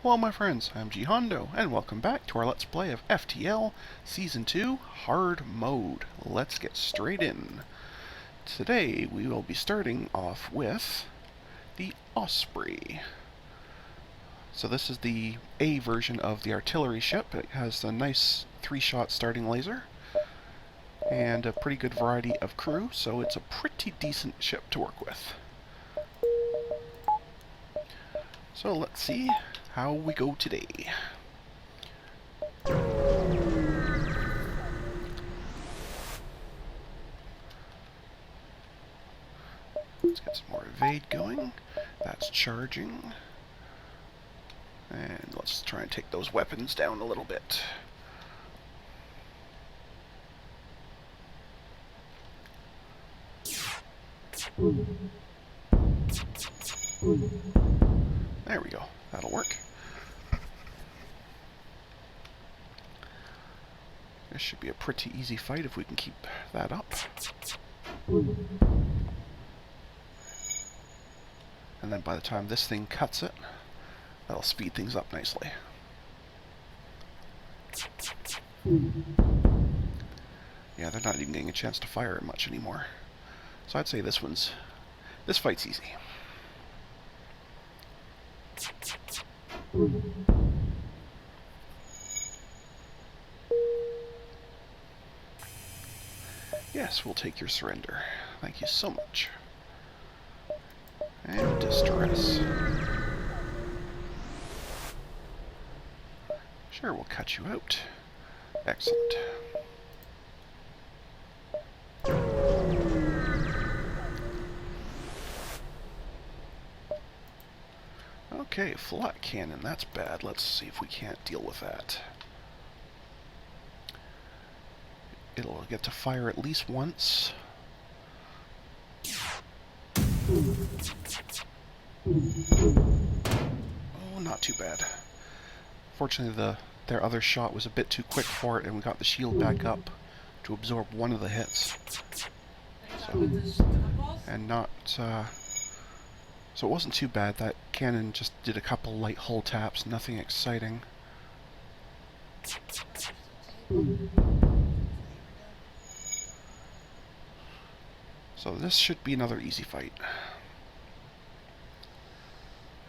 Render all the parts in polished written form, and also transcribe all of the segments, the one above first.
Hello my friends, I'm G Hondo, and welcome back to our Let's Play of FTL Season 2 Hard Mode. Let's get straight in. Today we will be starting off with the Osprey. So this is the A version of the artillery ship. It has a nice 3-shot starting laser and a pretty good variety of crew, so it's a pretty decent ship to work with. So let's see how we go today. Let's get some more evade going. That's charging. And let's try and take those weapons down a little bit. There we go. That'll work. This should be a pretty easy fight if we can keep that up. And then by the time this thing cuts it, that'll speed things up nicely. Yeah, they're not even getting a chance to fire it much anymore. So I'd say this fight's easy. Yes, we'll take your surrender. Thank you so much. And distress. Sure, we'll cut you out. Excellent. Okay, flat cannon, that's bad. Let's see if we can't deal with that. It'll get to fire at least once. Oh, not too bad. Fortunately, their other shot was a bit too quick for it, and we got the shield back up to absorb one of the hits. So it wasn't too bad. That cannon just did a couple light hull taps, nothing exciting. So this should be another easy fight.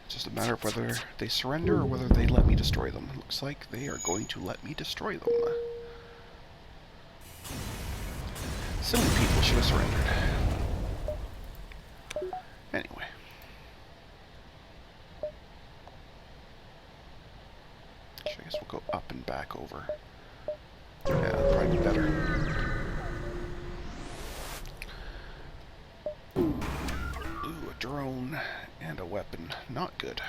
It's just a matter of whether they surrender or whether they let me destroy them. Looks like they are going to let me destroy them. Silly people should have surrendered. Anyway. So I guess we'll go up and back over. Yeah, that'll probably be better. Ooh, a drone and a weapon. Not good.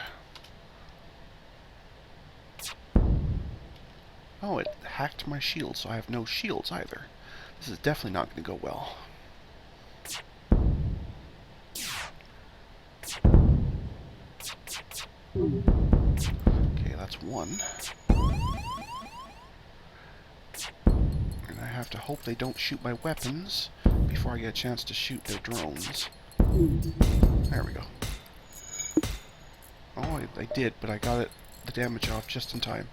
Oh, it hacked my shield, so I have no shields either. This is definitely not going to go well. Okay, that's one. And I have to hope they don't shoot my weapons before I get a chance to shoot their drones. There we go. Oh, I did, but I got the damage off just in time.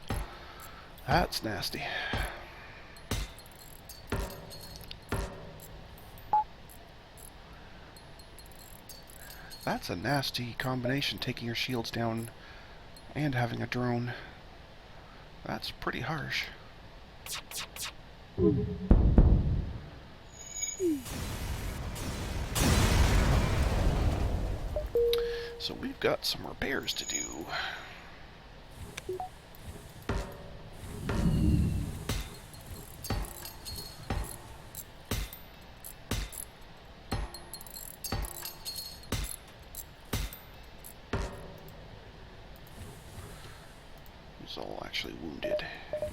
That's nasty. That's a nasty combination, taking your shields down and having a drone. That's pretty harsh. So we've got some repairs to do. Who's all actually wounded?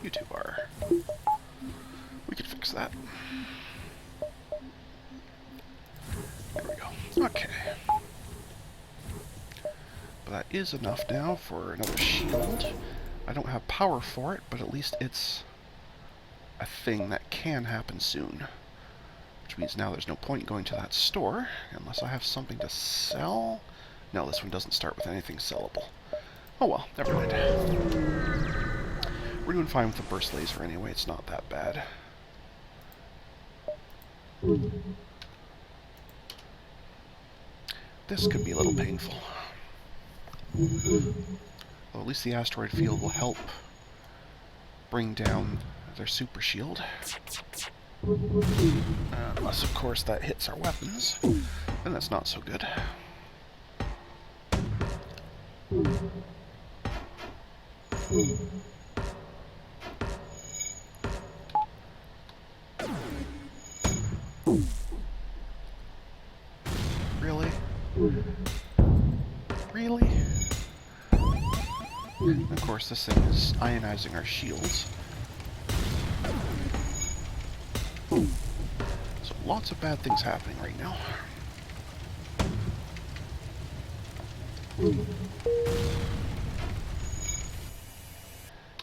You two are. We could fix that. There we go. Okay. That is enough now for another shield. I don't have power for it, but at least it's a thing that can happen soon. Which means now there's no point in going to that store, unless I have something to sell. No, this one doesn't start with anything sellable. Oh well, never mind. We're doing fine with the burst laser anyway, it's not that bad. This could be a little painful. Well, at least the asteroid field will help bring down their super shield. Unless, of course, that hits our weapons. Then that's not so good. Really? Really? And of course, this thing is ionizing our shields. So lots of bad things happening right now.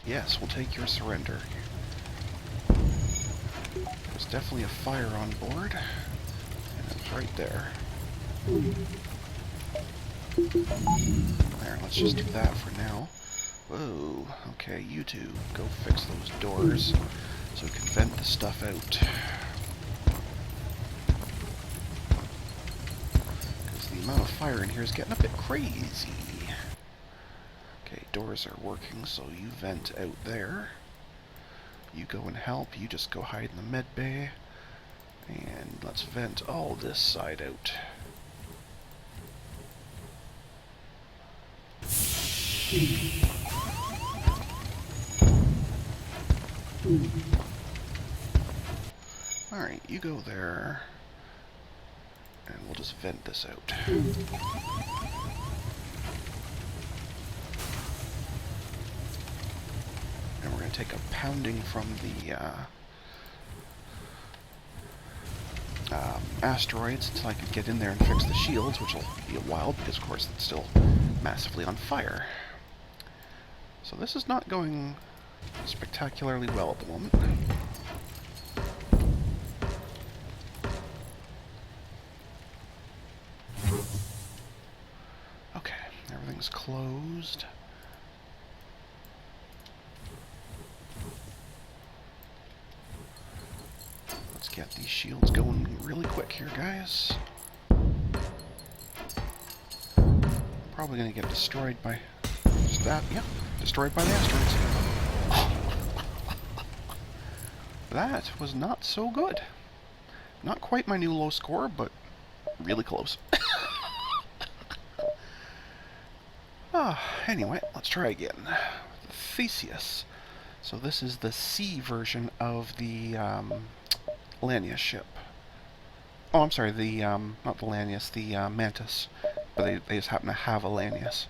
Yes, we'll take your surrender. There's definitely a fire on board, and it's right there. There, let's just do that for now. Whoa, okay, you two, go fix those doors so we can vent the stuff out. Because the amount of fire in here is getting a bit crazy. Okay, doors are working, so you vent out there. You go and help, you just go hide in the med bay. And let's vent all this side out. Alright, you go there. And we'll just vent this out. And we're going to take a pounding from the asteroids until I can get in there and fix the shields, which will be a while because, of course, it's still massively on fire. So this is not going spectacularly well at the moment. Okay, everything's closed. Let's get these shields going really quick here, guys. Probably going to get destroyed by just that. Yep, destroyed by the asteroids. That was not so good. Not quite my new low score, but really close. Anyway, let's try again. Theseus. So this is the C version of the Lanius ship. Oh, I'm sorry, the not the Lanius, the Mantis. But they just happen to have a Lanius.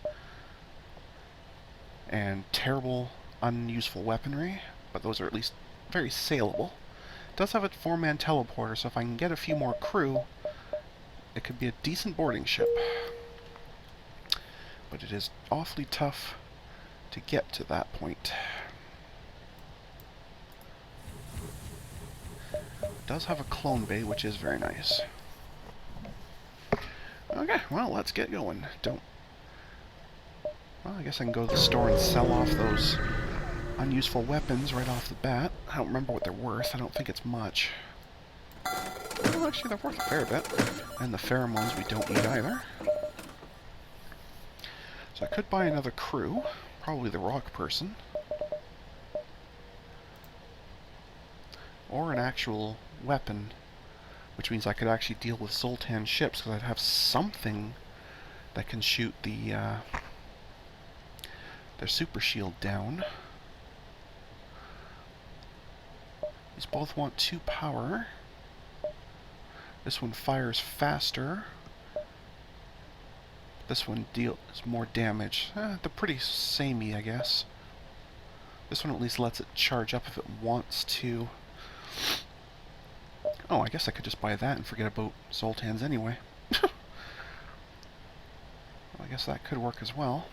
And terrible, unuseful weaponry, but those are at least very saleable. It does have a 4-man teleporter, so if I can get a few more crew, it could be a decent boarding ship. But it is awfully tough to get to that point. It does have a clone bay, which is very nice. Okay, well, let's get going. Well, I guess I can go to the store and sell off those unuseful weapons right off the bat. I don't remember what they're worth. I don't think it's much. Well, actually, they're worth a fair bit. And the pheromones we don't need either. So I could buy another crew. Probably the rock person. Or an actual weapon. Which means I could actually deal with Zoltan ships, because I'd have something that can shoot the their super shield down. These both want 2 power. This one fires faster. This one deals more damage. They're pretty samey, I guess. This one at least lets it charge up if it wants to. Oh, I guess I could just buy that and forget about Zoltans anyway. Well, I guess that could work as well.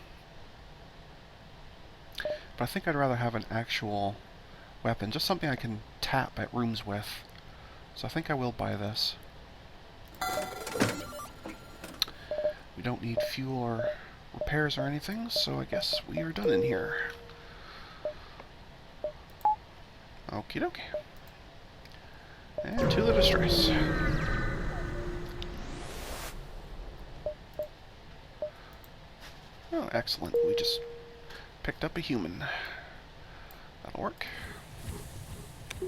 But I think I'd rather have an actual weapon, just something I can tap at rooms with. So I think I will buy this. We don't need fuel or repairs or anything, so I guess we are done in here. Okie dokie. And to the distress. Oh, excellent. We just picked up a human. That'll work. I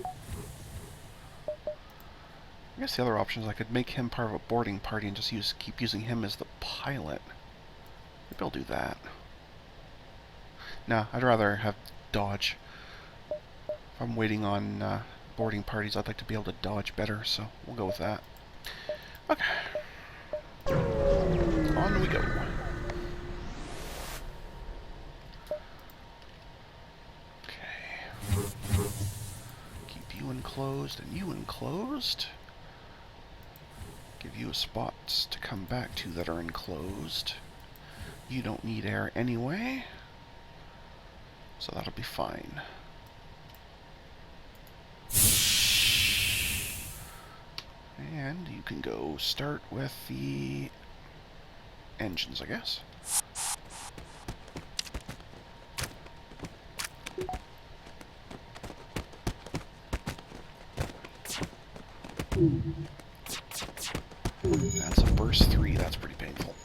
guess the other option is I could make him part of a boarding party and just keep using him as the pilot. Maybe I'll do that. No, I'd rather have dodge. If I'm waiting on boarding parties, I'd like to be able to dodge better, so we'll go with that. Okay. On we go. Okay. Keep you enclosed and you enclosed. Give you spots to come back to that are enclosed. You don't need air anyway, so that'll be fine. And you can go start with the engines, I guess. That's a burst 3, that's pretty painful.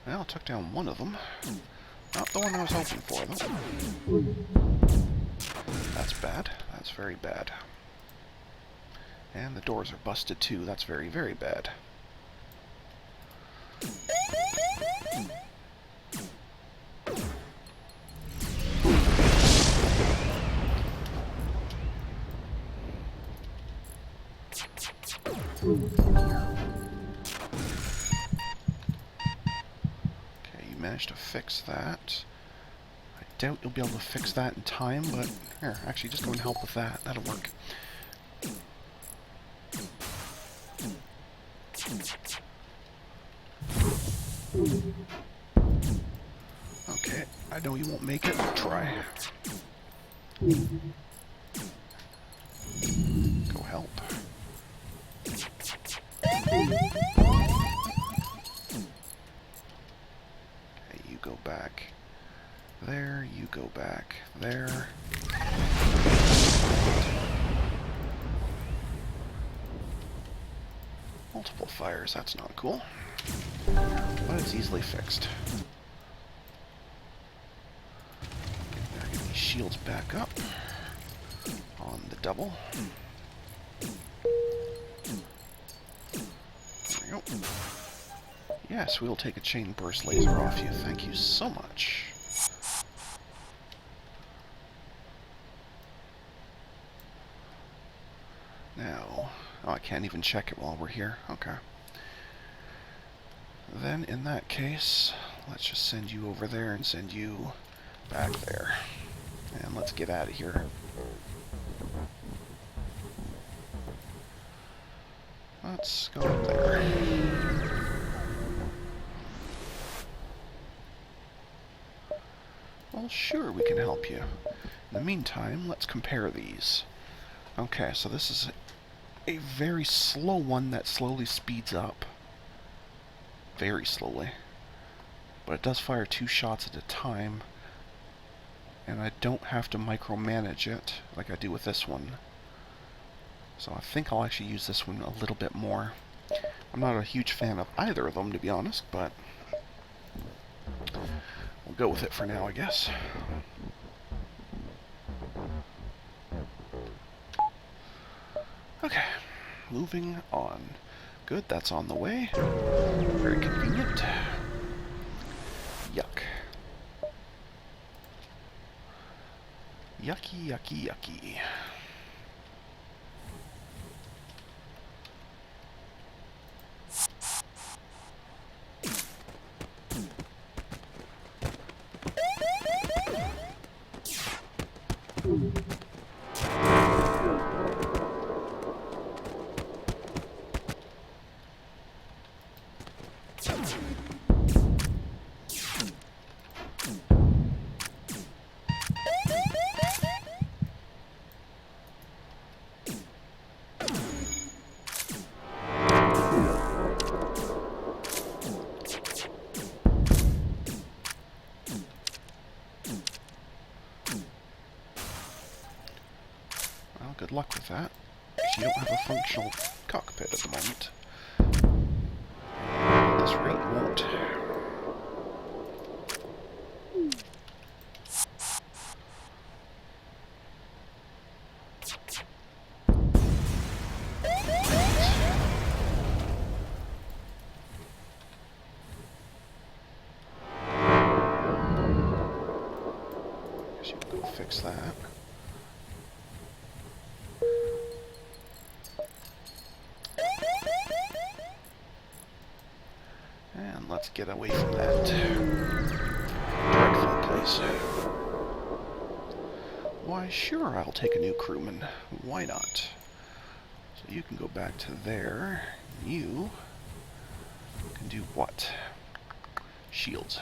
Well, took down one of them. Not the one I was hoping for, though. That's bad. That's very bad. And the doors are busted, too. That's very, very bad. Managed to fix that. I doubt you'll be able to fix that in time, but here, actually just go and help with that. That'll work. Okay, I know you won't make it. Try. Go help. Go back there, you go back there. Multiple fires, that's not cool. But it's easily fixed. Get these shields back up on the double. There we go. Yes, we'll take a chain burst laser off you. Thank you so much. Now, oh, I can't even check it while we're here. Okay. Then, in that case, let's just send you over there and send you back there. And let's get out of here. Let's go up there. Well, sure, we can help you. In the meantime, let's compare these. Okay, so this is a very slow one that slowly speeds up. Very slowly. But it does fire 2 shots at a time. And I don't have to micromanage it like I do with this one. So I think I'll actually use this one a little bit more. I'm not a huge fan of either of them, to be honest, but we'll go with it for now, I guess. Okay, moving on. Good, that's on the way. Very convenient. Yuck. Yucky, yucky, yucky. that, because you don't have a functional cockpit at the moment. At this rate, you won't. Guess you can go fix that. And let's get away from that dreadful place. Why, sure, I'll take a new crewman. Why not? So you can go back to there. You can do what? Shields.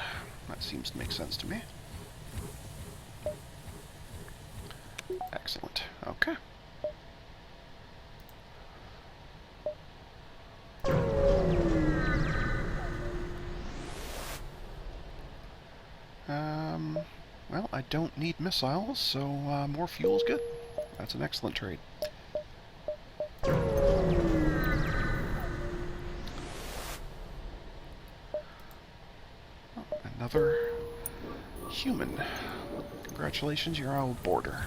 That seems to make sense to me. Excellent. Okay. Well, I don't need missiles, so more fuel's good. That's an excellent trade. Oh, another human. Congratulations, you're our boarder.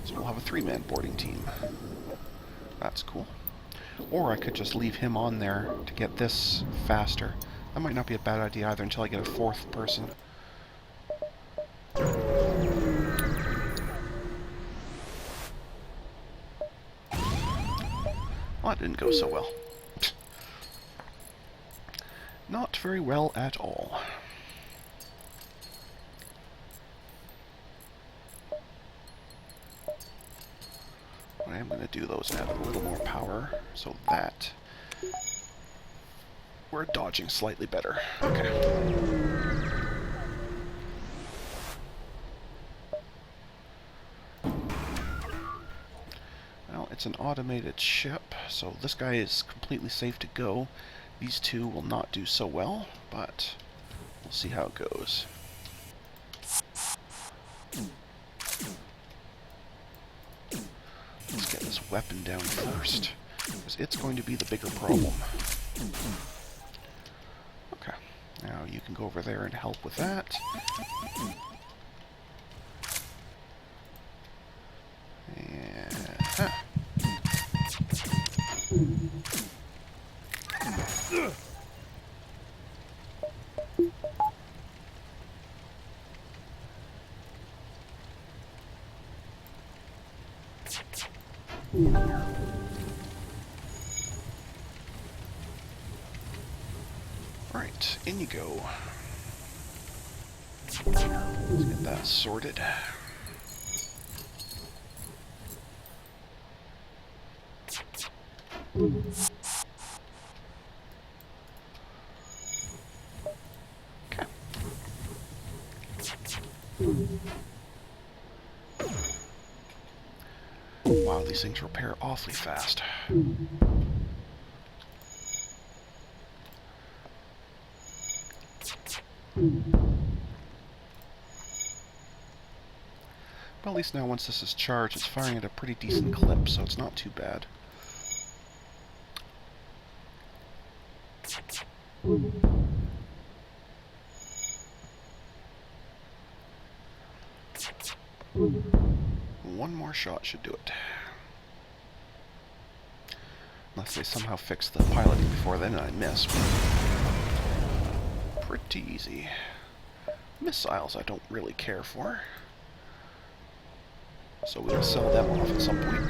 So we'll have a 3-man boarding team. That's cool. Or I could just leave him on there to get this faster. That might not be a bad idea either until I get a 4th person. Well, that didn't go so well. Not very well at all. I am going to do those add a little more power, so that we're dodging slightly better. Okay. Well, it's an automated ship, so this guy is completely safe to go. These two will not do so well, but we'll see how it goes. Let's get this weapon down first, because it's going to be the bigger problem. Okay, now you can go over there and help with that. And... Right, in you go. Let's get that sorted. Okay. Wow, these things repair awfully fast. But at least now once this is charged, it's firing at a pretty decent clip, so it's not too bad. One more shot should do it. Unless they somehow fix the piloting before then and I miss. Pretty easy. Missiles I don't really care for. So we'll sell them off at some point.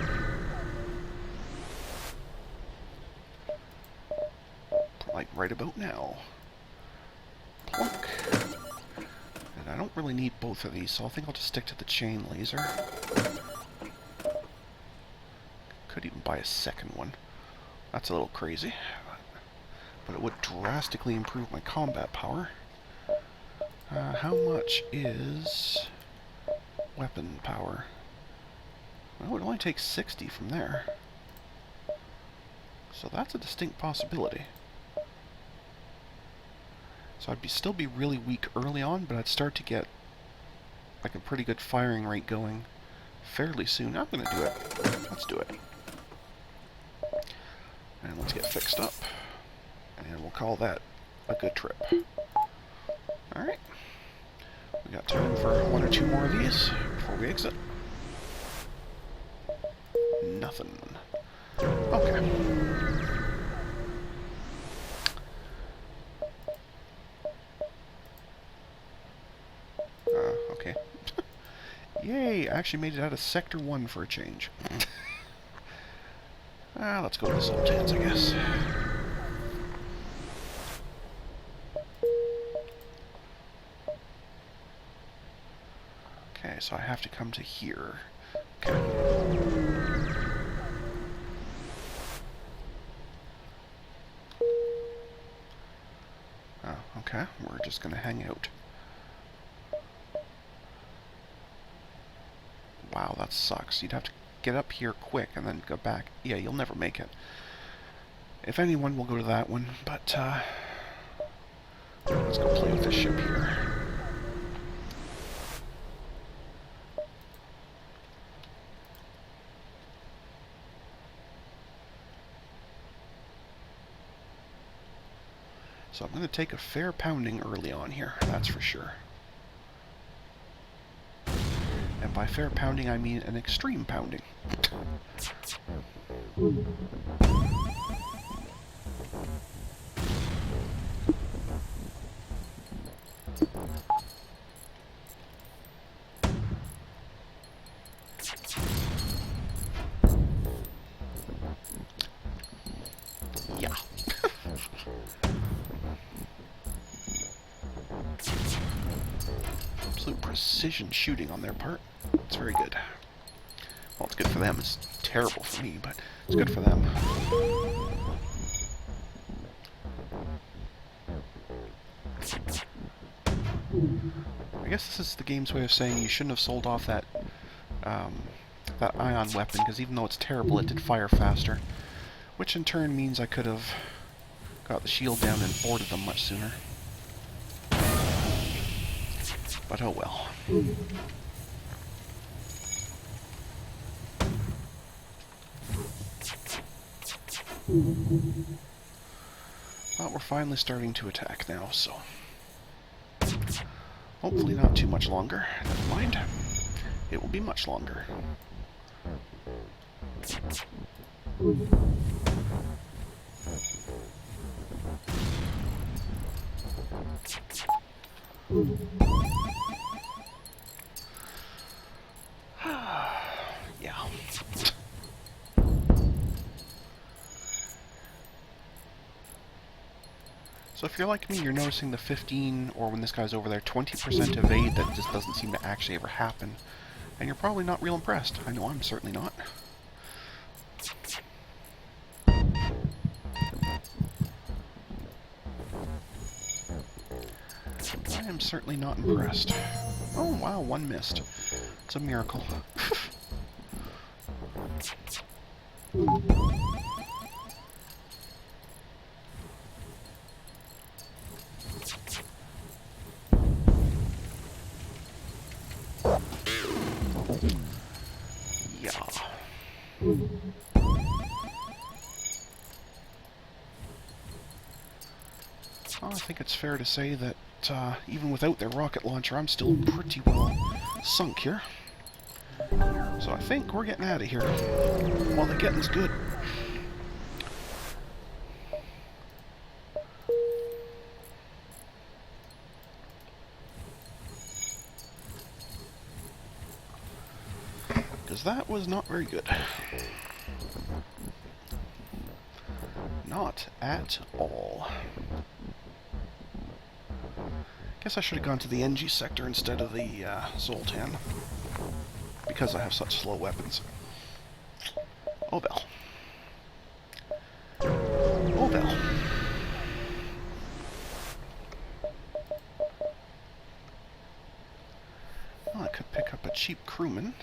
Like right about now. Plunk. And I don't really need both of these, so I think I'll just stick to the chain laser. Could even buy a second one. That's a little crazy. But it would drastically improve my combat power. How much is weapon power? Well, it only takes 60 from there. So that's a distinct possibility. So I'd still be really weak early on, but I'd start to get like a pretty good firing rate going fairly soon. I'm going to do it. Let's do it. And let's get fixed up. And we'll call that a good trip. Alright. We got time for one or two more of these before we exit. Nothing. Okay. Okay. Yay, I actually made it out of Sector 1 for a change. Let's go with the Sultans, I guess. Okay, so I have to come to here. Okay. Oh, okay. We're just gonna hang out. Wow, that sucks. You'd have to get up here quick and then go back. Yeah, you'll never make it. If anyone, we'll go to that one, but let's go play with this ship here. So I'm going to take a fair pounding early on here, that's for sure. And by fair pounding, I mean an extreme pounding. Yeah. Absolute precision shooting on their part. It's very good. Well, it's good for them. It's terrible for me, but it's good for them. I guess this is the game's way of saying you shouldn't have sold off that that ion weapon, because even though it's terrible, it did fire faster. Which in turn means I could have got the shield down and boarded them much sooner. But oh well. Well, we're finally starting to attack now, so hopefully not too much longer. Never mind. It will be much longer. Yeah. So if you're like me, you're noticing the 15, or when this guy's over there, 20% evade that just doesn't seem to actually ever happen. And you're probably not real impressed. I know I'm certainly not. I am certainly not impressed. Oh wow, one missed. It's a miracle. Yeah. Well, I think it's fair to say that even without their rocket launcher, I'm still pretty well sunk here. So I think we're getting out of here while the getting's good. Because that was not very good. Not at all. Guess I should have gone to the NG sector instead of the Zoltan, because I have such slow weapons. Oh well. Oh well. Well, I could pick up a cheap crewman,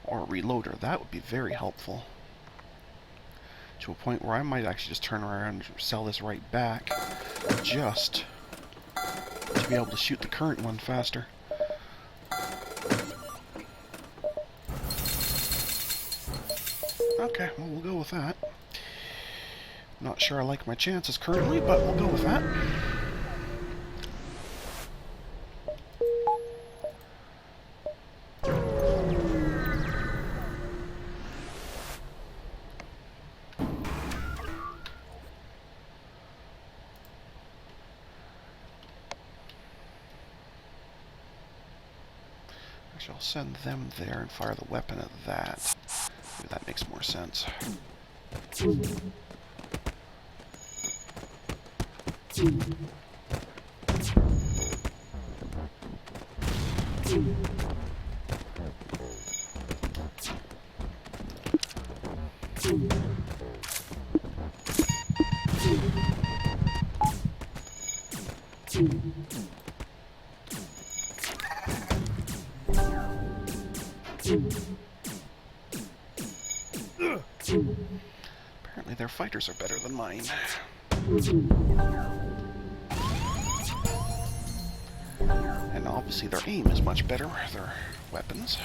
or a reloader. That would be very helpful. To a point where I might actually just turn around and sell this right back, just to be able to shoot the current one faster. Okay, well, we'll go with that. Not sure I like my chances currently, but we'll go with that. Actually, I'll send them there and fire the weapon at that. Maybe that makes more sense. Apparently their fighters are better than mine. And obviously their aim is much better, their weapons.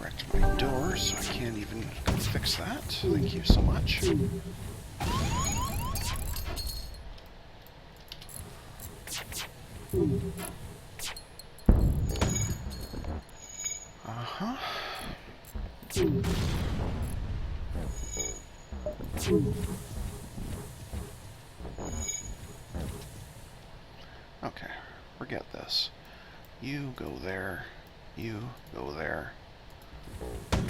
Wrecked my door, so I can't even fix that. Thank you so much. Uh-huh. Okay, forget this. You go there. You go there.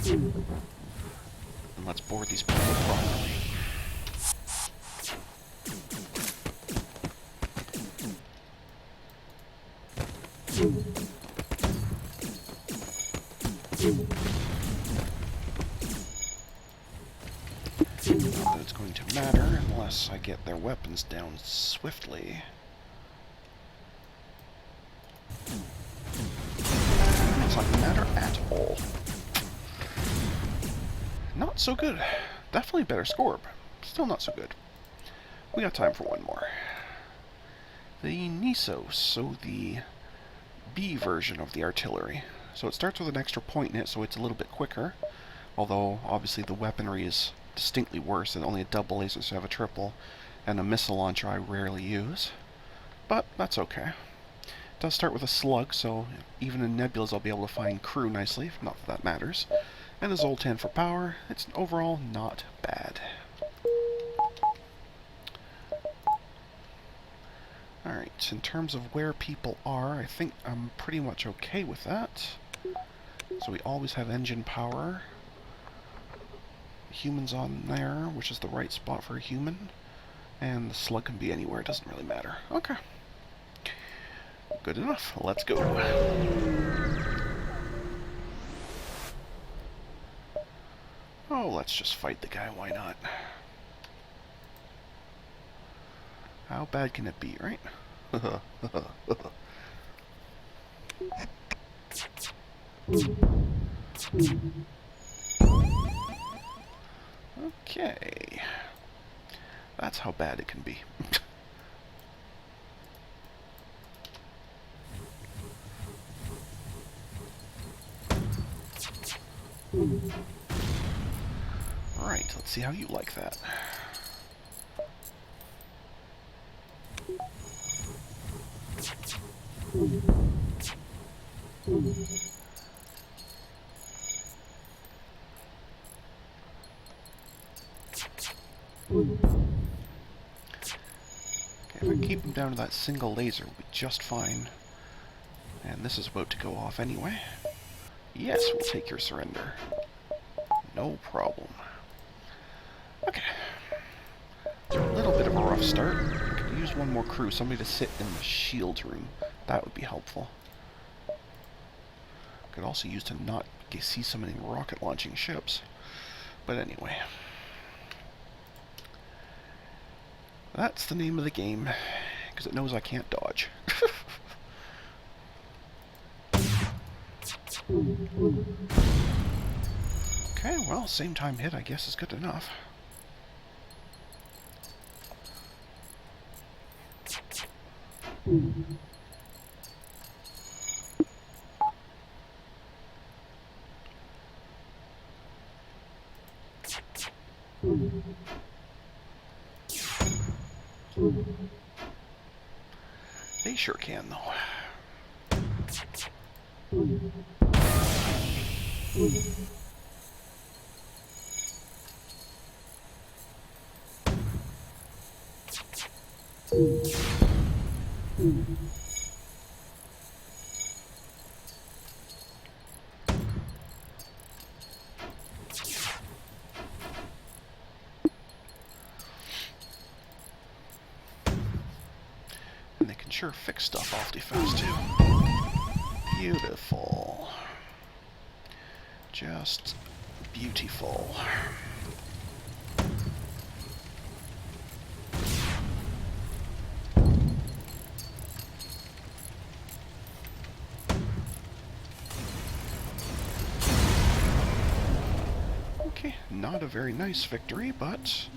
And let's board these people properly. Not that it's going to matter unless I get their weapons down swiftly. It's not matter at all. Not so good. Definitely better score, but still not so good. We got time for one more. The Nisos, so the B version of the artillery. So it starts with an extra point in it, so it's a little bit quicker. Although, obviously, the weaponry is distinctly worse, and only a double laser instead of a triple. And a missile launcher I rarely use. But that's okay. It does start with a slug, so even in nebulas I'll be able to find crew nicely, not that that matters. And a Zoltan for power. It's overall not bad. Alright, in terms of where people are, I think I'm pretty much okay with that. So we always have engine power. Humans on there, which is the right spot for a human. And the slug can be anywhere, it doesn't really matter. Okay. Good enough, let's go. Oh, let's just fight the guy, why not? How bad can it be, right? Okay. That's how bad it can be. Right, let's see how you like that. Okay, if I keep them down to that single laser, we'll be just fine. And this is about to go off anyway. Yes, we'll take your surrender. No problem. Okay. So a little bit of a rough start. I could use one more crew, somebody to sit in the shields room. That would be helpful. Could also use to not see so many rocket launching ships. But anyway. That's the name of the game, because it knows I can't dodge. Okay, well, same time hit I guess is good enough. They sure can, though. And they can sure fix stuff awfully fast, too. Beautiful. Just beautiful. Okay, not a very nice victory, but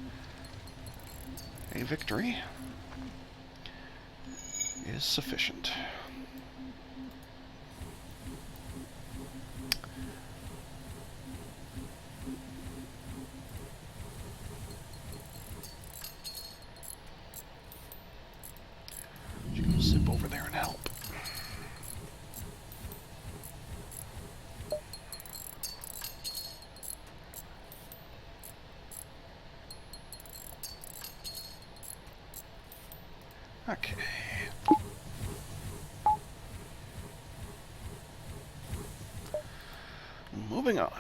a victory is sufficient. You can zip over there and help. Okay. Moving on.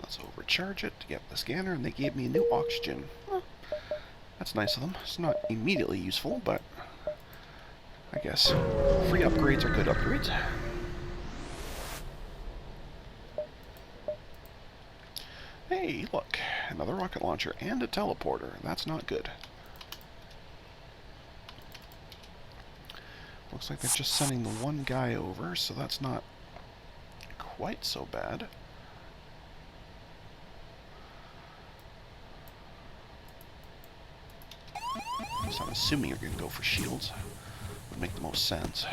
Let's overcharge it to get the scanner, and they gave me a new oxygen. Well, that's nice of them. It's not immediately useful, but I guess free upgrades are good upgrades. Hey, look, another rocket launcher and a teleporter. That's not good. Looks like they're just sending the one guy over, so that's not quite so bad. So I'm assuming you're going to go for shields. Would make the most sense.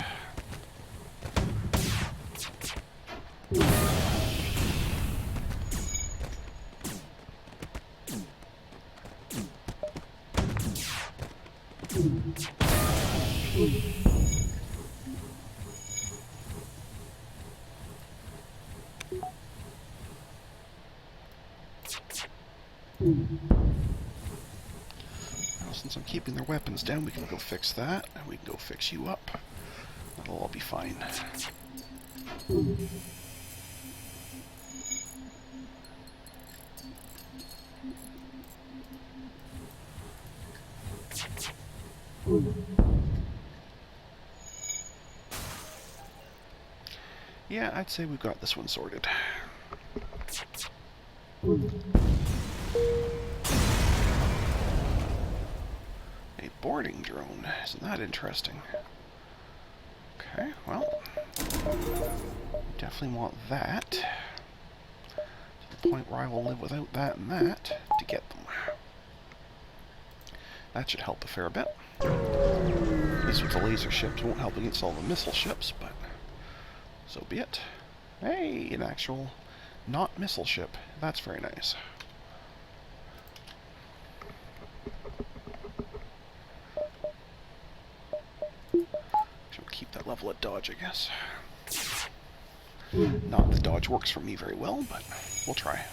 Well, since I'm keeping their weapons down, we can go fix that, and we can go fix you up. That'll all be fine. Yeah, I'd say we've got this one sorted. A boarding drone. Isn't that interesting? Okay, well, definitely want that. To the point where I will live without that and that to get them. That should help a fair bit. At least with the laser ships, won't help against all the missile ships, but so be it. Hey, an actual not missile ship. That's very nice. Should keep that level at dodge, I guess. Not that dodge works for me very well, but we'll try.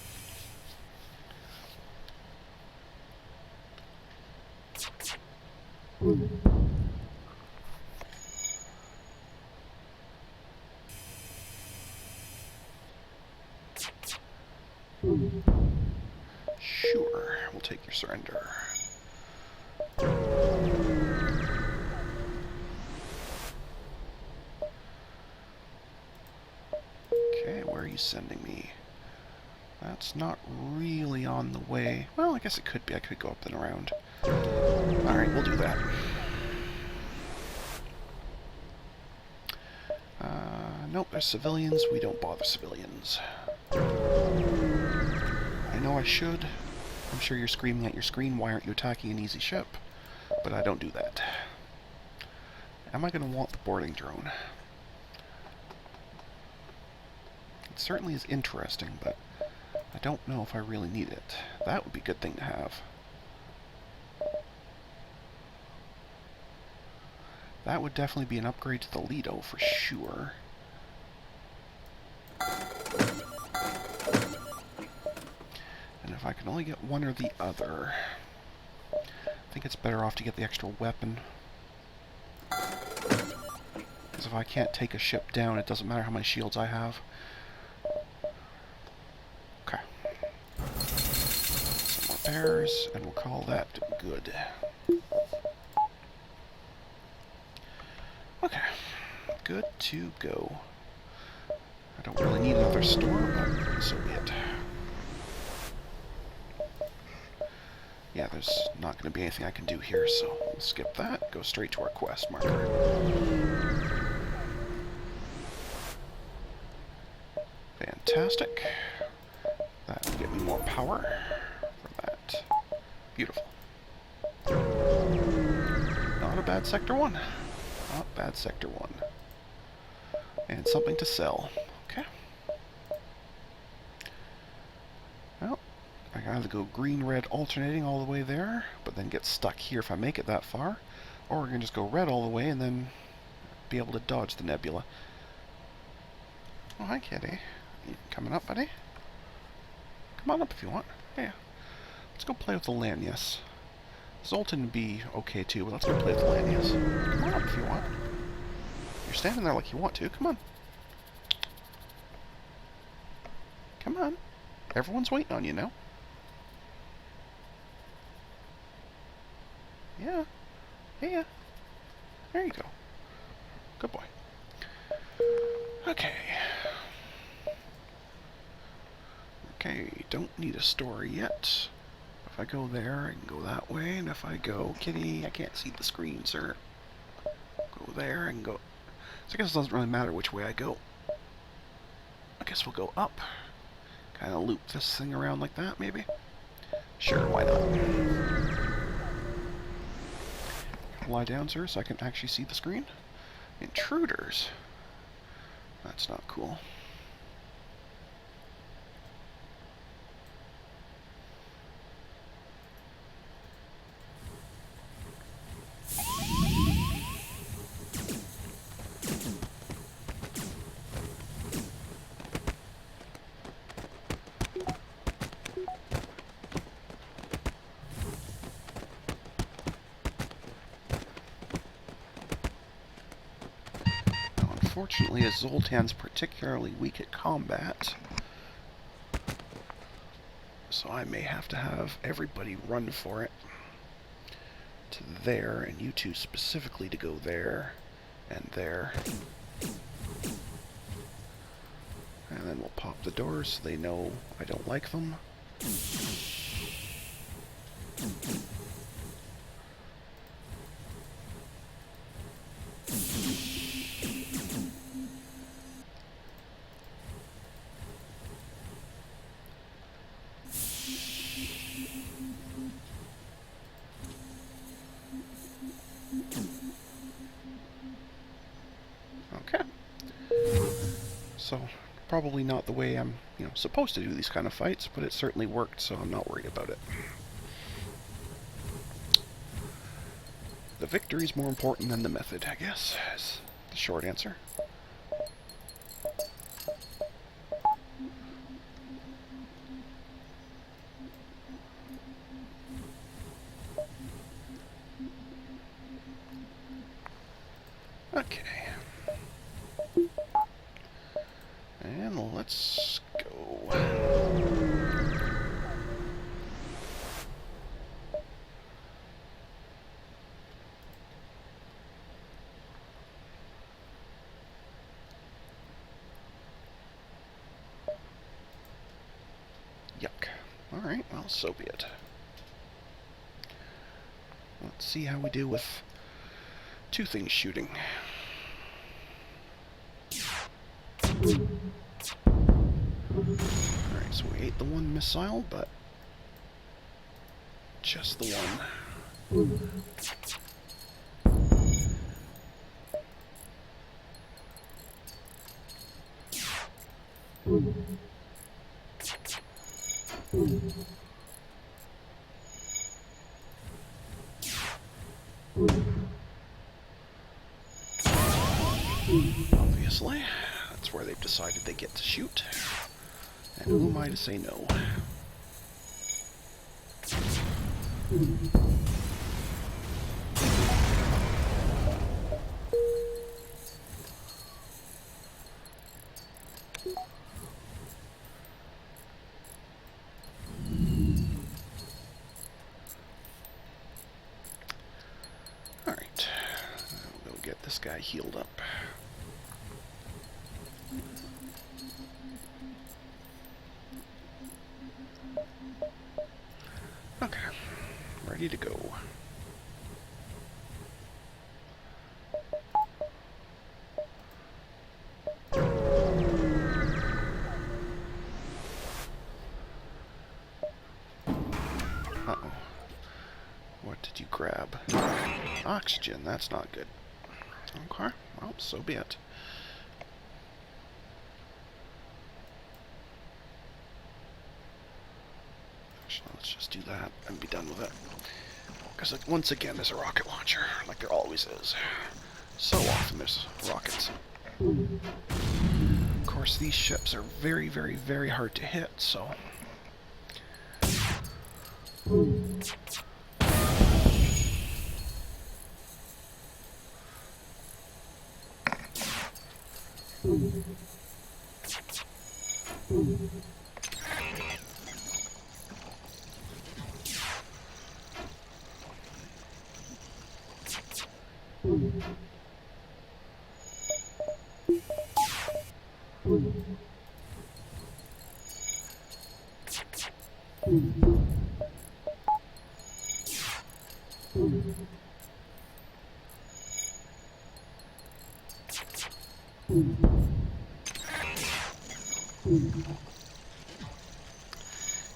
Sure, we'll take your surrender. Okay, where are you sending me? That's not really on the way. Well, I guess it could be. I could go up and around. Alright, we'll do that. Nope, there's civilians. We don't bother civilians. I know I should. I'm sure you're screaming at your screen, why aren't you attacking an easy ship? But I don't do that. Am I going to want the boarding drone? It certainly is interesting, but I don't know if I really need it. That would be a good thing to have. That would definitely be an upgrade to the Lido for sure. And if I can only get one or the other, I think it's better off to get the extra weapon. Because if I can't take a ship down, it doesn't matter how many shields I have. Okay. Some more bears, and we'll call that good. Okay. Good to go. I don't really need another store, but so be it. Yeah, there's not going to be anything I can do here, so we'll skip that. Go straight to our quest marker. Fantastic. That will get me more power for that. Beautiful. Not a bad Sector 1. Not bad Sector 1. And something to sell. Okay. Well, I can either go green-red alternating all the way there, but then get stuck here if I make it that far, or I can just go red all the way and then be able to dodge the nebula. Oh, hi, kitty. You coming up, buddy? Come on up if you want. Yeah. Let's go play with the Lanius. Zoltan would be okay too, but let's go play with the Lanius. Come on up if you want. You're standing there like you want to. Come on. Come on. Everyone's waiting on you now. Yeah. Yeah. There you go. Good boy. Okay. Okay, don't need a story yet. If I go there, I can go that way, and if I go... Kitty, I can't see the screen, sir. Go there and go... So I guess it doesn't really matter which way I go. I guess we'll go up. Kind of loop this thing around like that, maybe? Sure, why not? Lie down, sir, so I can actually see the screen. Intruders. That's not cool. Unfortunately, as Zoltan's particularly weak at combat, so I may have to have everybody run for it to there, and you two specifically to go there and there. And then we'll pop the doors so they know I don't like them. So, probably not the way I'm, supposed to do these kind of fights, but it certainly worked, so I'm not worried about it. The victory's more important than the method, I guess, is the short answer. Okay. And let's go. Yuck. Alright, well, so be it. Let's see how we do with two things shooting. Alright, so we ate the one missile, but just the one. Obviously, that's where they've decided they get to shoot. And who am I to say no? Alright, we'll get this guy healed up. Okay, ready to go. Uh-oh. What did you grab? Oxygen, that's not good. Okay, well, so be it. Actually, let's just do that and be done with it. Because once again, there's a rocket launcher, like there always is. So often there's rockets. Of course, these ships are very, very, very hard to hit, so...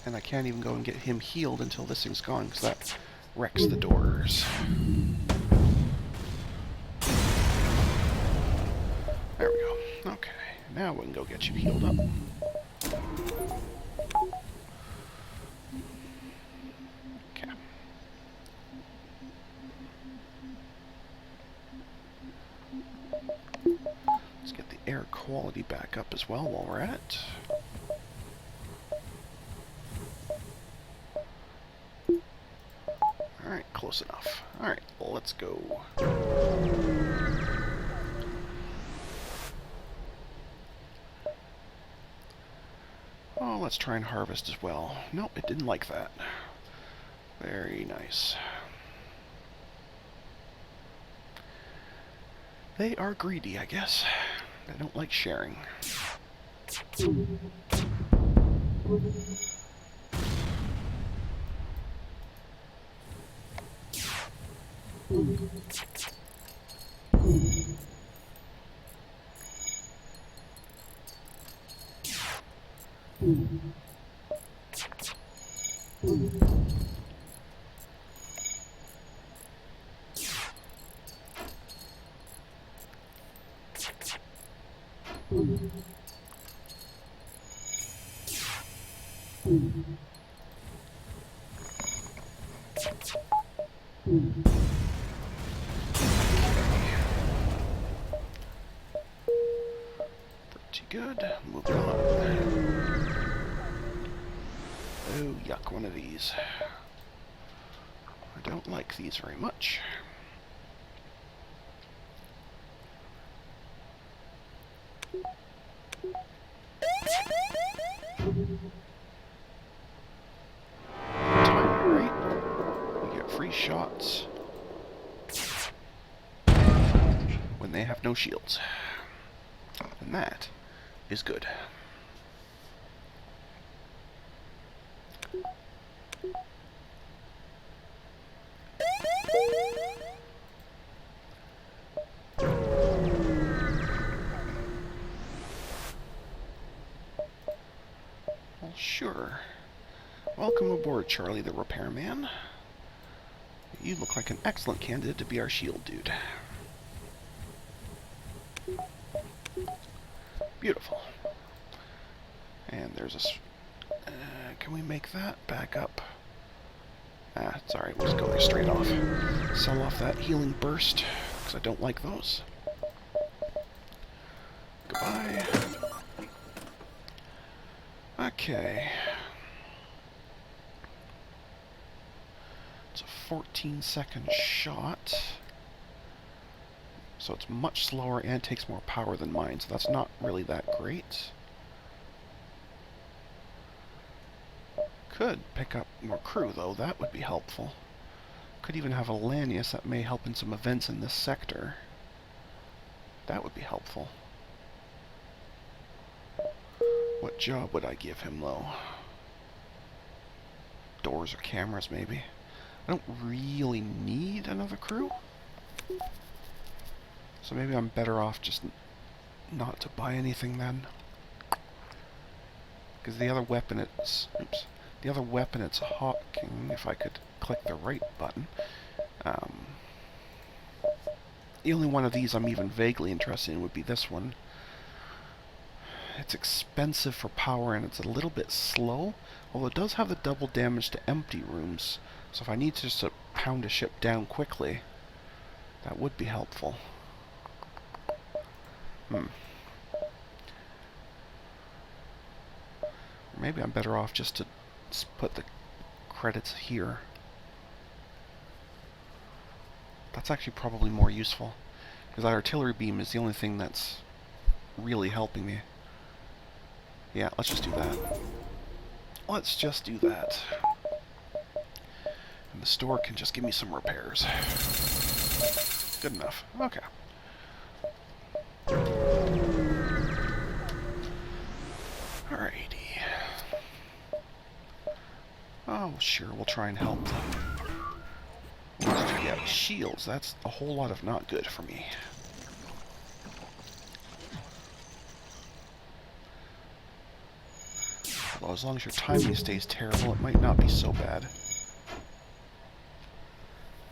And I can't even go and get him healed until this thing's gone, because that wrecks the doors. There we go. Okay, now we can go get you healed up. Okay. Let's get the air quality back up as well while we're at it. Alright, close enough. Alright, let's go. Oh, let's try and harvest as well. Nope, it didn't like that. Very nice. They are greedy, I guess. They don't like sharing. Pretty good. Moving on. Oh, yuck, one of these. I don't like these very much. Time right. You get free shots when they have no shields. And that is good. Well, sure. Welcome aboard, Charlie the repairman. You look like an excellent candidate to be our shield dude. Beautiful. And there's a... can we make that back up? Ah, it's alright, we'll just go there straight off. Sell off that healing burst, because I don't like those. Goodbye. Okay. It's a 14-second shot. So it's much slower and takes more power than mine, so that's not really that great. Could pick up more crew, though. That would be helpful. Could even have a Lanius that may help in some events in this sector. That would be helpful. What job would I give him, though? Doors or cameras, maybe. I don't really need another crew. So maybe I'm better off just not to buy anything then. Because the other weapon it's... Oops. The other weapon it's hawking, if I could click the right button. The only one of these I'm even vaguely interested in would be this one. It's expensive for power and it's a little bit slow, although it does have the double damage to empty rooms. So if I need to just pound a ship down quickly, that would be helpful. Maybe I'm better off just to put the credits here. That's actually probably more useful, because that artillery beam is the only thing that's really helping me. Yeah, let's just do that. Let's just do that. And the store can just give me some repairs. Good enough. Okay. Alrighty. Oh, sure, we'll try and help them. Yeah, shields, that's a whole lot of not good for me. Although as long as your timing stays terrible, it might not be so bad.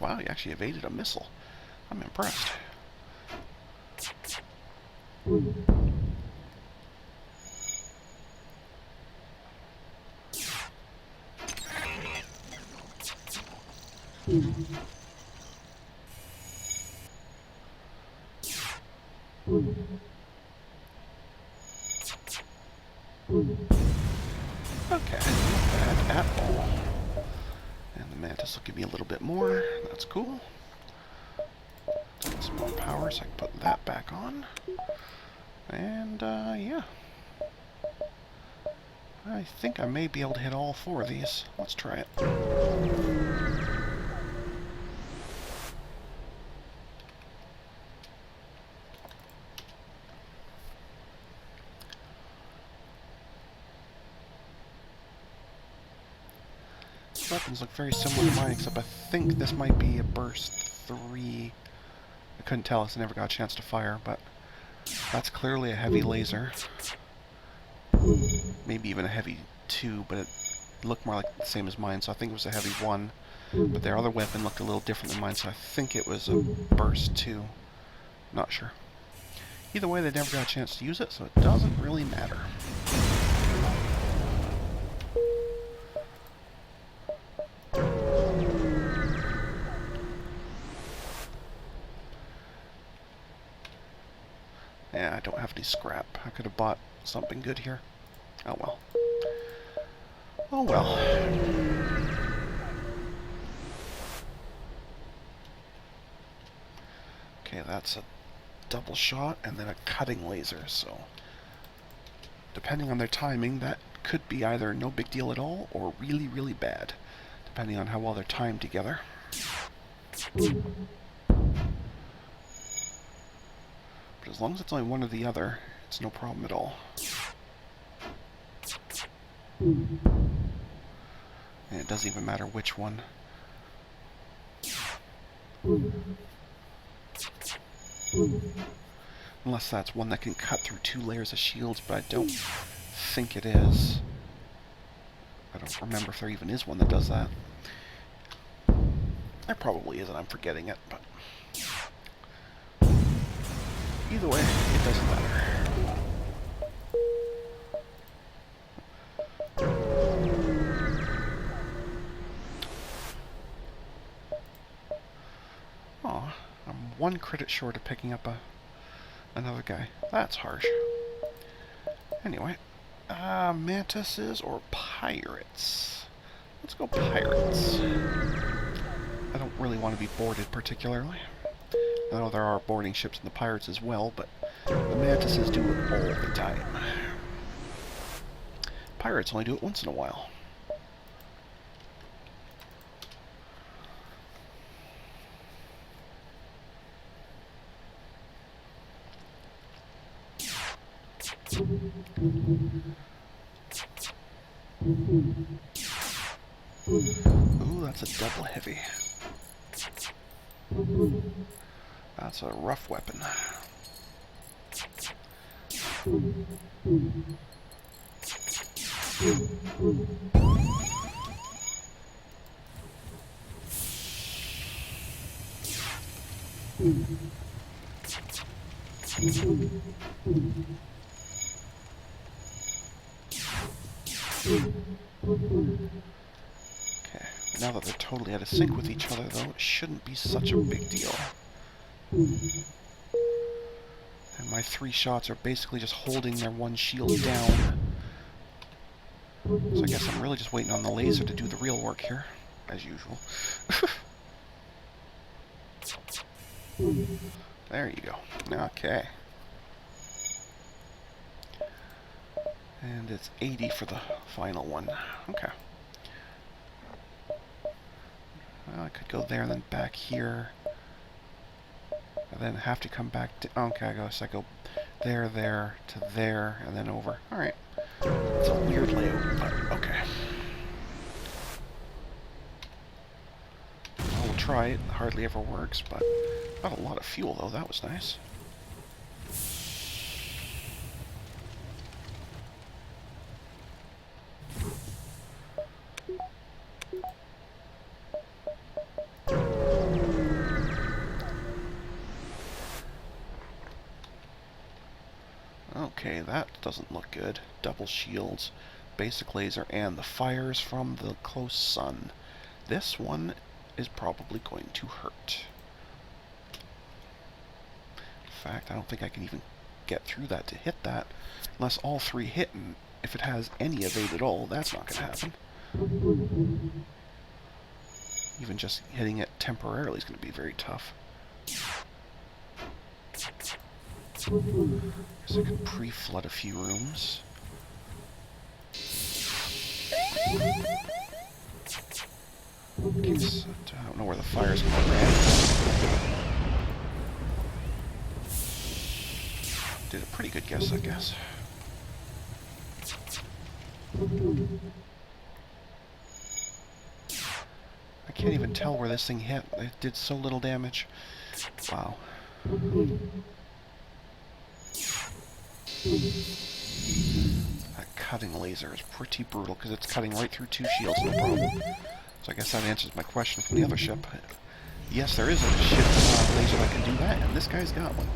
Wow, you actually evaded a missile. I'm impressed. Okay, not bad at all. And the Mantis will give me a little bit more. That's cool. Get some more power so I can put that back on. And, yeah. I think I may be able to hit all four of these. Let's try it. Weapons look very similar to mine, except I think this might be a burst 3. I couldn't tell, because I never got a chance to fire, but that's clearly a heavy laser. Maybe even a heavy 2, but it looked more like the same as mine, so I think it was a heavy 1. But their other weapon looked a little different than mine, so I think it was a burst 2. Not sure. Either way, they never got a chance to use it, so it doesn't really matter. Yeah, I don't have any scrap. I could have bought something good here. Oh well. Oh well. Okay, that's a double shot and then a cutting laser, so depending on their timing, that could be either no big deal at all or really, really bad, depending on how well they're timed together. But as long as it's only one or the other, it's no problem at all. And it doesn't even matter which one. Unless that's one that can cut through 2 layers of shields, but I don't think it is. I don't remember if there even is one that does that. There probably is, and I'm forgetting it, but either way, it doesn't matter. one credit short of picking up another guy. That's harsh. Anyway, mantises or pirates? Let's go pirates. I don't really want to be boarded particularly. I know there are boarding ships in the pirates as well, but the mantises do it all the time. Pirates only do it once in a while. Ooh, that's a double heavy. That's a rough weapon. Okay, now that they're totally out of sync with each other, though, it shouldn't be such a big deal. And my 3 shots are basically just holding their one shield down. So I guess I'm really just waiting on the laser to do the real work here, as usual. There you go. Okay. And it's 80 for the final one. Okay. Well, I could go there and then back here. And then have to come back to... Okay, I guess I go there, there, to there, and then over. Alright. It's a weird layout, but okay. I'll try it. It hardly ever works, but got a lot of fuel, though. That was nice. Okay, that doesn't look good. Double shields, basic laser, and the fires from the close sun. This one is probably going to hurt. In fact, I don't think I can even get through that to hit that. Unless all 3 hit, and if it has any evade at all, that's not going to happen. Even just hitting it temporarily is going to be very tough. Guess I could pre-flood a few rooms. Guess, I don't know where the fire's going to land. Did a pretty good guess, I guess. I can't even tell where this thing hit. It did so little damage. Wow. That cutting laser is pretty brutal because it's cutting right through 2 shields, no problem. So I guess that answers my question from the other ship. Yes, there is a ship laser that can do that, and this guy's got one.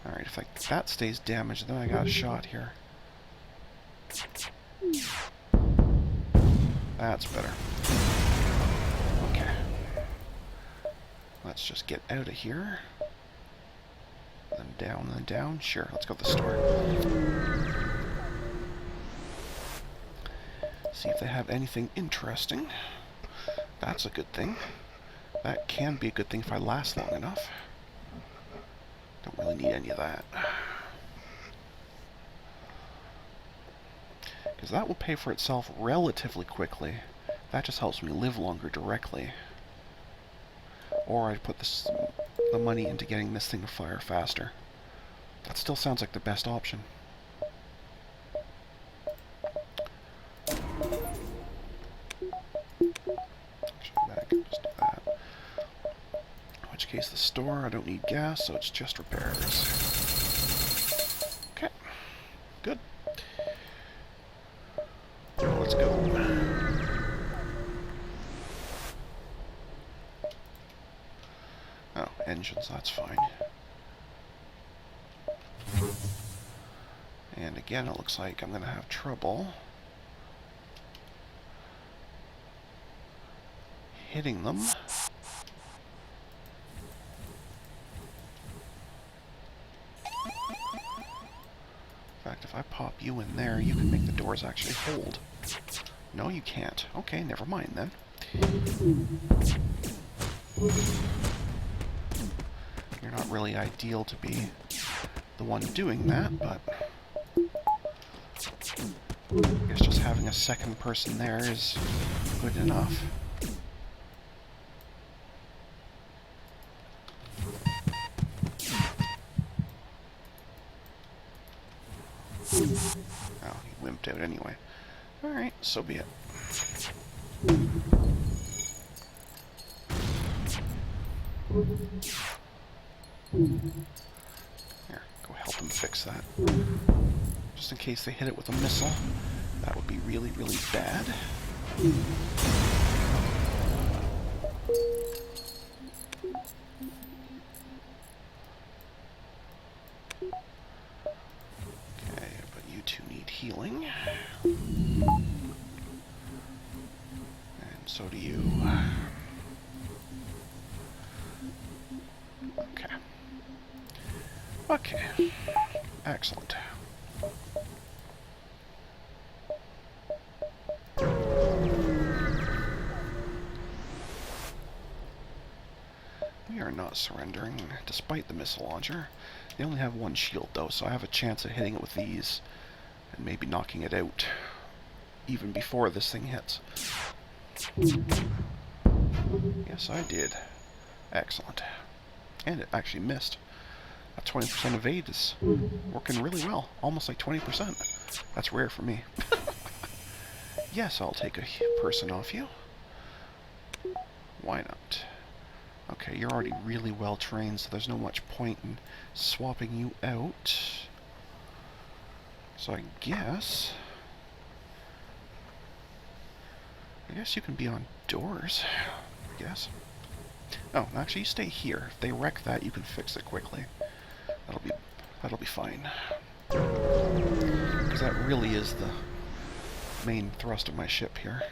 Alright, if that stays damaged, then I got a shot here. That's better. Okay. Let's just get out of here. Then down, then down. Sure, let's go to the store. See if they have anything interesting. That's a good thing. That can be a good thing if I last long enough. Don't really need any of that. Because that will pay for itself relatively quickly. That just helps me live longer directly. Or I put the money into getting this thing to fire faster. That still sounds like the best option. Actually, that can just do that. In which case, the store, I don't need gas, so it's just repairs. Okay. Good. Let's go. Oh, engines, that's fine. And again, it looks like I'm going to have trouble hitting them. In fact, if I pop you in there, you can make the doors actually hold. No, you can't. Okay, never mind then. You're not really ideal to be the one doing that, but I guess just having a second person there is good enough. Oh, he wimped out anyway. Alright, so be it. Here, go help him fix that. Just in case they hit it with a missile. That would be really, really bad. Okay, but you two need healing. And so do you. Okay. Okay. Excellent. We are not surrendering, despite the missile launcher. They only have one shield, though, so I have a chance of hitting it with these and maybe knocking it out even before this thing hits. Yes, I did. Excellent. And it actually missed. That 20% evade is working really well. Almost like 20%. That's rare for me. Yes, I'll take a person off you. Why not? Okay, you're already really well trained, so there's no much point in swapping you out. So I guess you can be on doors, I guess. Oh, actually, you stay here. If they wreck that, you can fix it quickly. That'll be fine. Because that really is the main thrust of my ship here.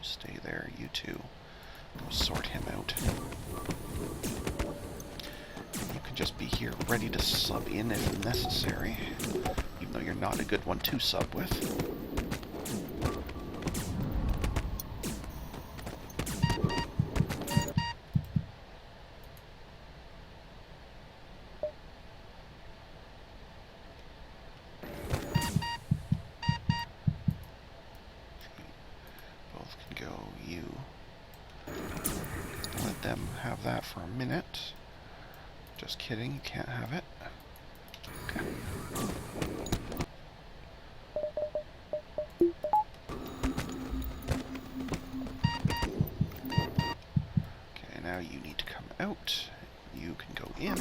Stay there, you two. Go sort him out. You can just be here ready to sub in if necessary, even though you're not a good one to sub with. Both can go, you. Let them have that for a minute. Just kidding, you can't have it. Okay. Okay, now you need to come out. You can go in.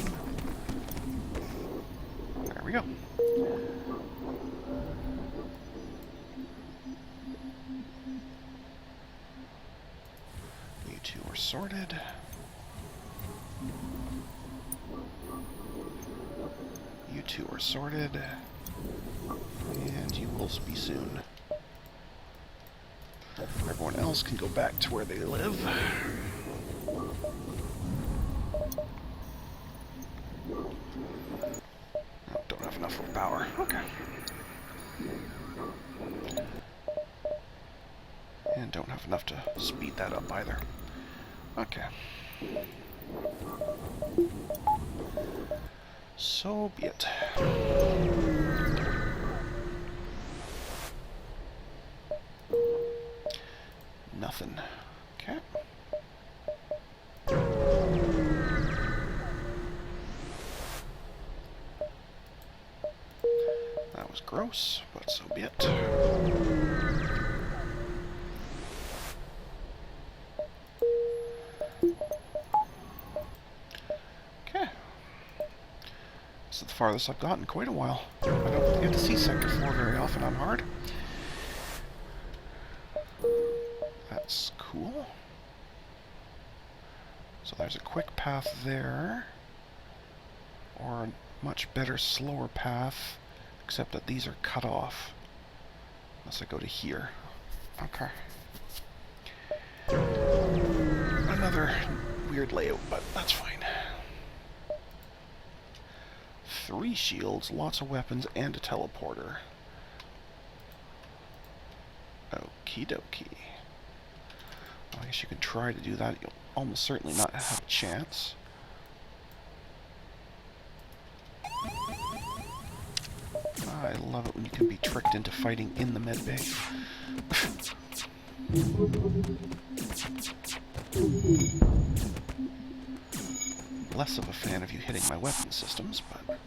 There we go. You two are sorted. You two are sorted, and you will be soon. Everyone else can go back to where they live. Oh, don't have enough for power. Okay. And don't have enough to speed that up either. Okay. So be it. Nothing. Okay. That was gross, but so be it. This is the farthest I've gotten in quite a while. I don't get to see Sector 4 very often on hard. That's cool. So there's a quick path there, or a much better, slower path, except that these are cut off. Unless I go to here. Okay. Another weird layout, but that's fine. 3 shields, lots of weapons, and a teleporter. Okie dokie. Well, I guess you can try to do that. You'll almost certainly not have a chance. I love it when you can be tricked into fighting in the medbay. Less of a fan of you hitting my weapon systems, but...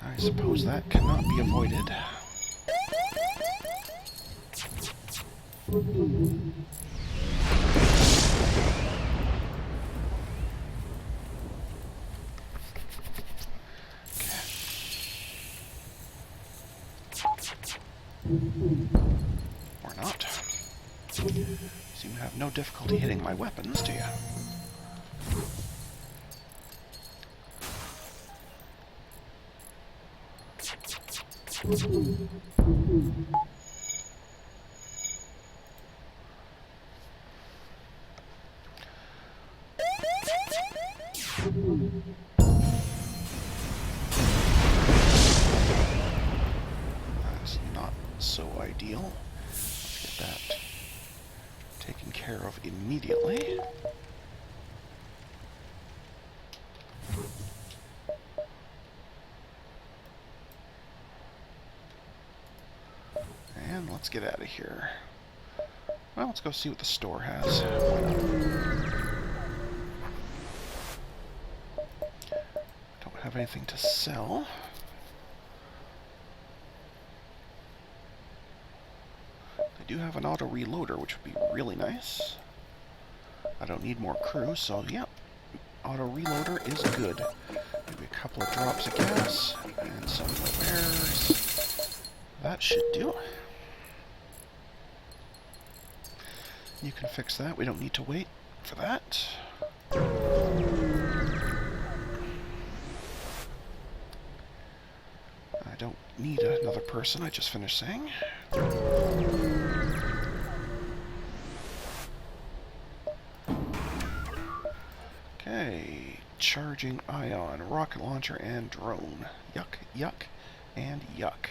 I suppose that cannot be avoided. Or not. You seem to have no difficulty hitting my weapons, do you? That's not so ideal. Let's get that taken care of immediately. And let's get out of here. Well, let's go see what the store has. Don't have anything to sell. They do have an auto reloader, which would be really nice. I don't need more crew, so yeah, auto reloader is good. Maybe a couple of drops of gas and some wares. That should do. You can fix that. We don't need to wait for that. I don't need another person, I just finished saying. Okay, charging ion, rocket launcher, and drone. Yuck, yuck, and yuck.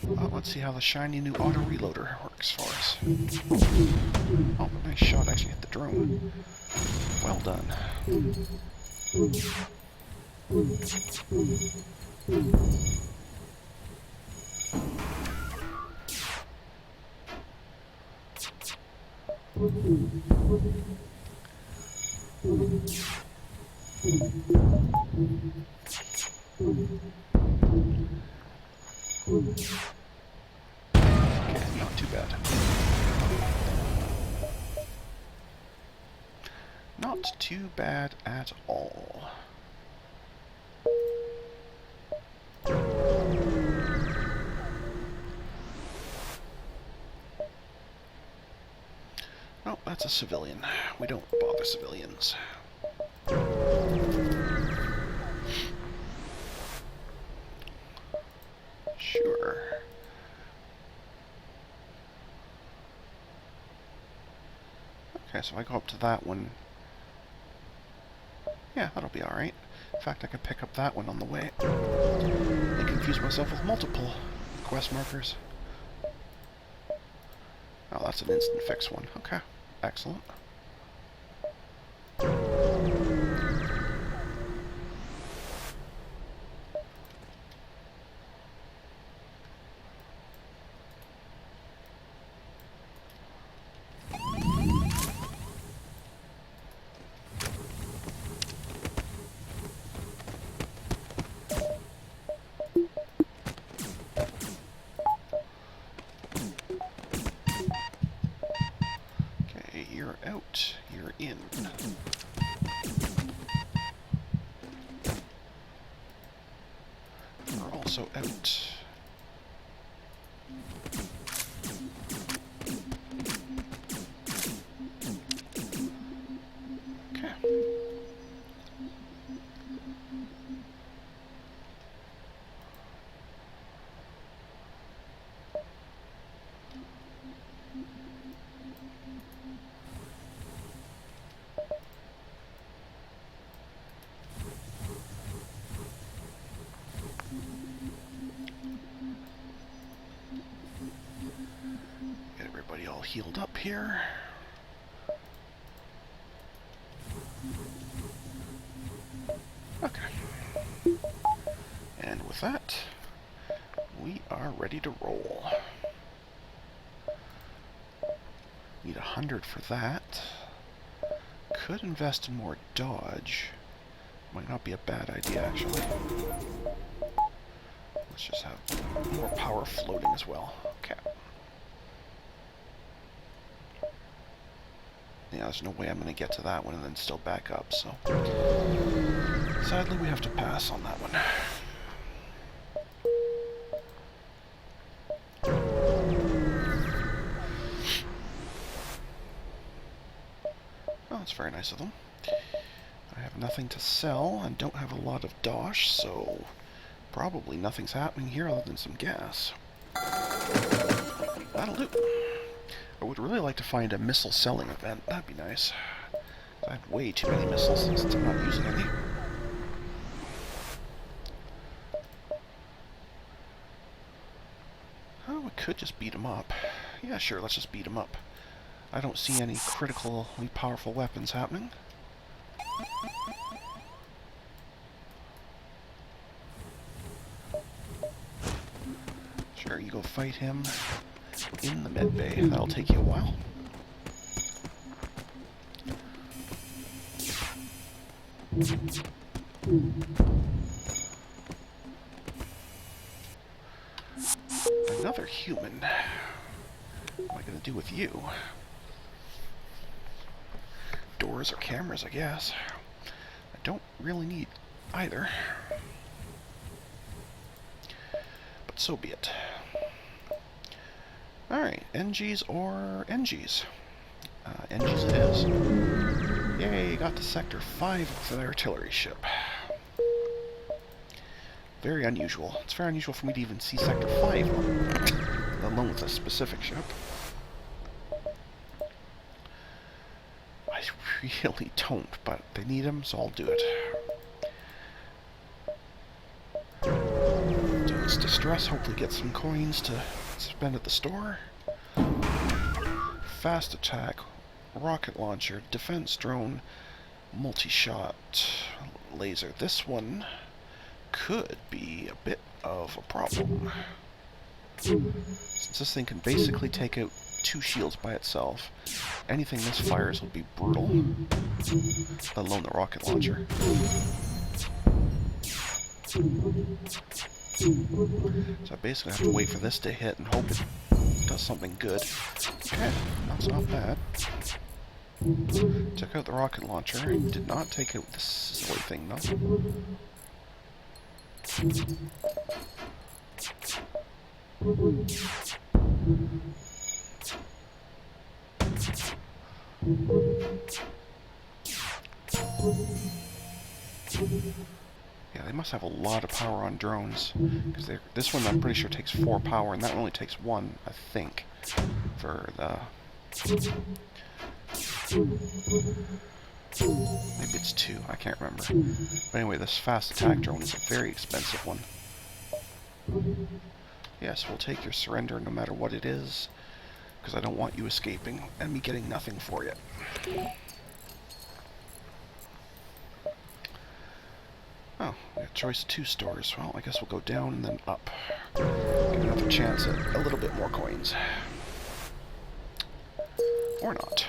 Well, let's see how the shiny new auto reloader works for us. Oh, nice shot, actually hit the drone. Well done. Okay, not too bad. Not too bad at all. Oh, that's a civilian. We don't bother civilians. Sure. Okay, so I go up to that one. Yeah, that'll be alright. In fact, I could pick up that one on the way. And confuse myself with multiple quest markers. Oh, that's an instant fix one. Okay, excellent. You're out. also out. Okay. Get everybody all healed up here. Okay. And with that, we are ready to roll. Need 100 for that. Could invest in more dodge. Might not be a bad idea, actually. Let's just have more power floating as well. Okay. Yeah, there's no way I'm going to get to that one and then still back up, so... Sadly, we have to pass on that one. Oh, that's very nice of them. I have nothing to sell and don't have a lot of dosh, so probably nothing's happening here other than some gas. That'll do. I would really like to find a missile selling event. That'd be nice. I have way too many missiles since I'm not using any. Oh, we could just beat them up. Yeah, sure, let's just beat them up. I don't see any critically powerful weapons happening. Sure, you go fight him in the med bay. That'll take you a while. Another human. What am I going to do with you? Doors or cameras, I guess. I don't really need either. But so be it. Alright, NGs or NGs? NGs it is. Yay, got to Sector 5 with an artillery ship. Very unusual. It's very unusual for me to even see Sector 5, let alone with a specific ship. I really don't, but they need them, so I'll do it. Do this distress, hopefully get some coins to spend at the store. Fast attack, rocket launcher, defense drone, multi-shot, laser. This one could be a bit of a problem, since this thing can basically take out 2 shields by itself. Anything misfires will be brutal, let alone the rocket launcher. So I basically have to wait for this to hit and hope it does something good. Okay, that's not bad. Took out the rocket launcher. Did not take out this silly thing, though. Yeah, they must have a lot of power on drones, because this one I'm pretty sure takes 4 power, and that one only takes 1, I think, for the... Maybe it's 2, I can't remember. But anyway, this fast attack drone is a very expensive one. Yes, we'll take your surrender no matter what it is, because I don't want you escaping and me getting nothing for you. Oh, we got choice of 2 stores. Well, I guess we'll go down and then up. Give another chance at a little bit more coins. Or not.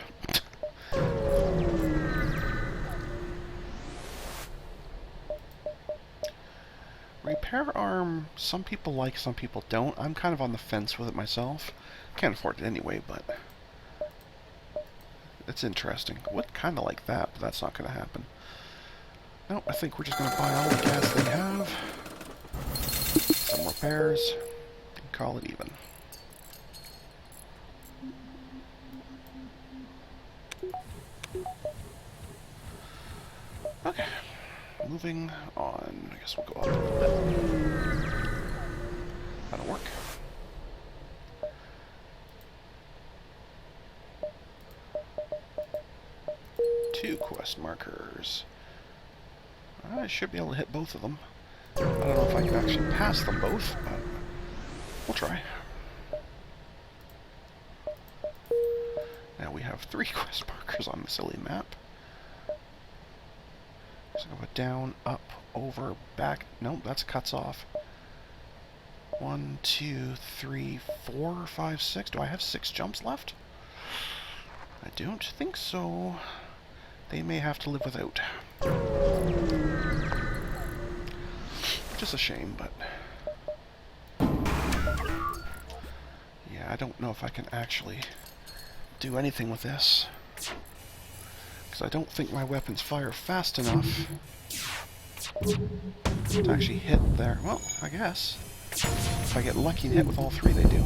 Repair arm, some people like, some people don't. I'm kind of on the fence with it myself. Can't afford it anyway, but it's interesting. Would kind of like that, but that's not going to happen. No, I think we're just going to buy all the gas they have. repairs, and call it even. Okay, moving on. I guess we'll go up a little bit. That'll work. Two quest markers. I should be able to hit both of them. I don't know if I can actually pass them both, but we'll try. Now we have 3 quest markers on the silly map. So go down, up, over, back. Nope, that's cuts off. 1, 2, 3, 4, 5, 6. Do I have 6 jumps left? I don't think so. They may have to live without. Which is a shame, but... yeah, I don't know if I can actually do anything with this. Because I don't think my weapons fire fast enough to actually hit there. Well, I guess. If I get lucky and hit with all 3, they do.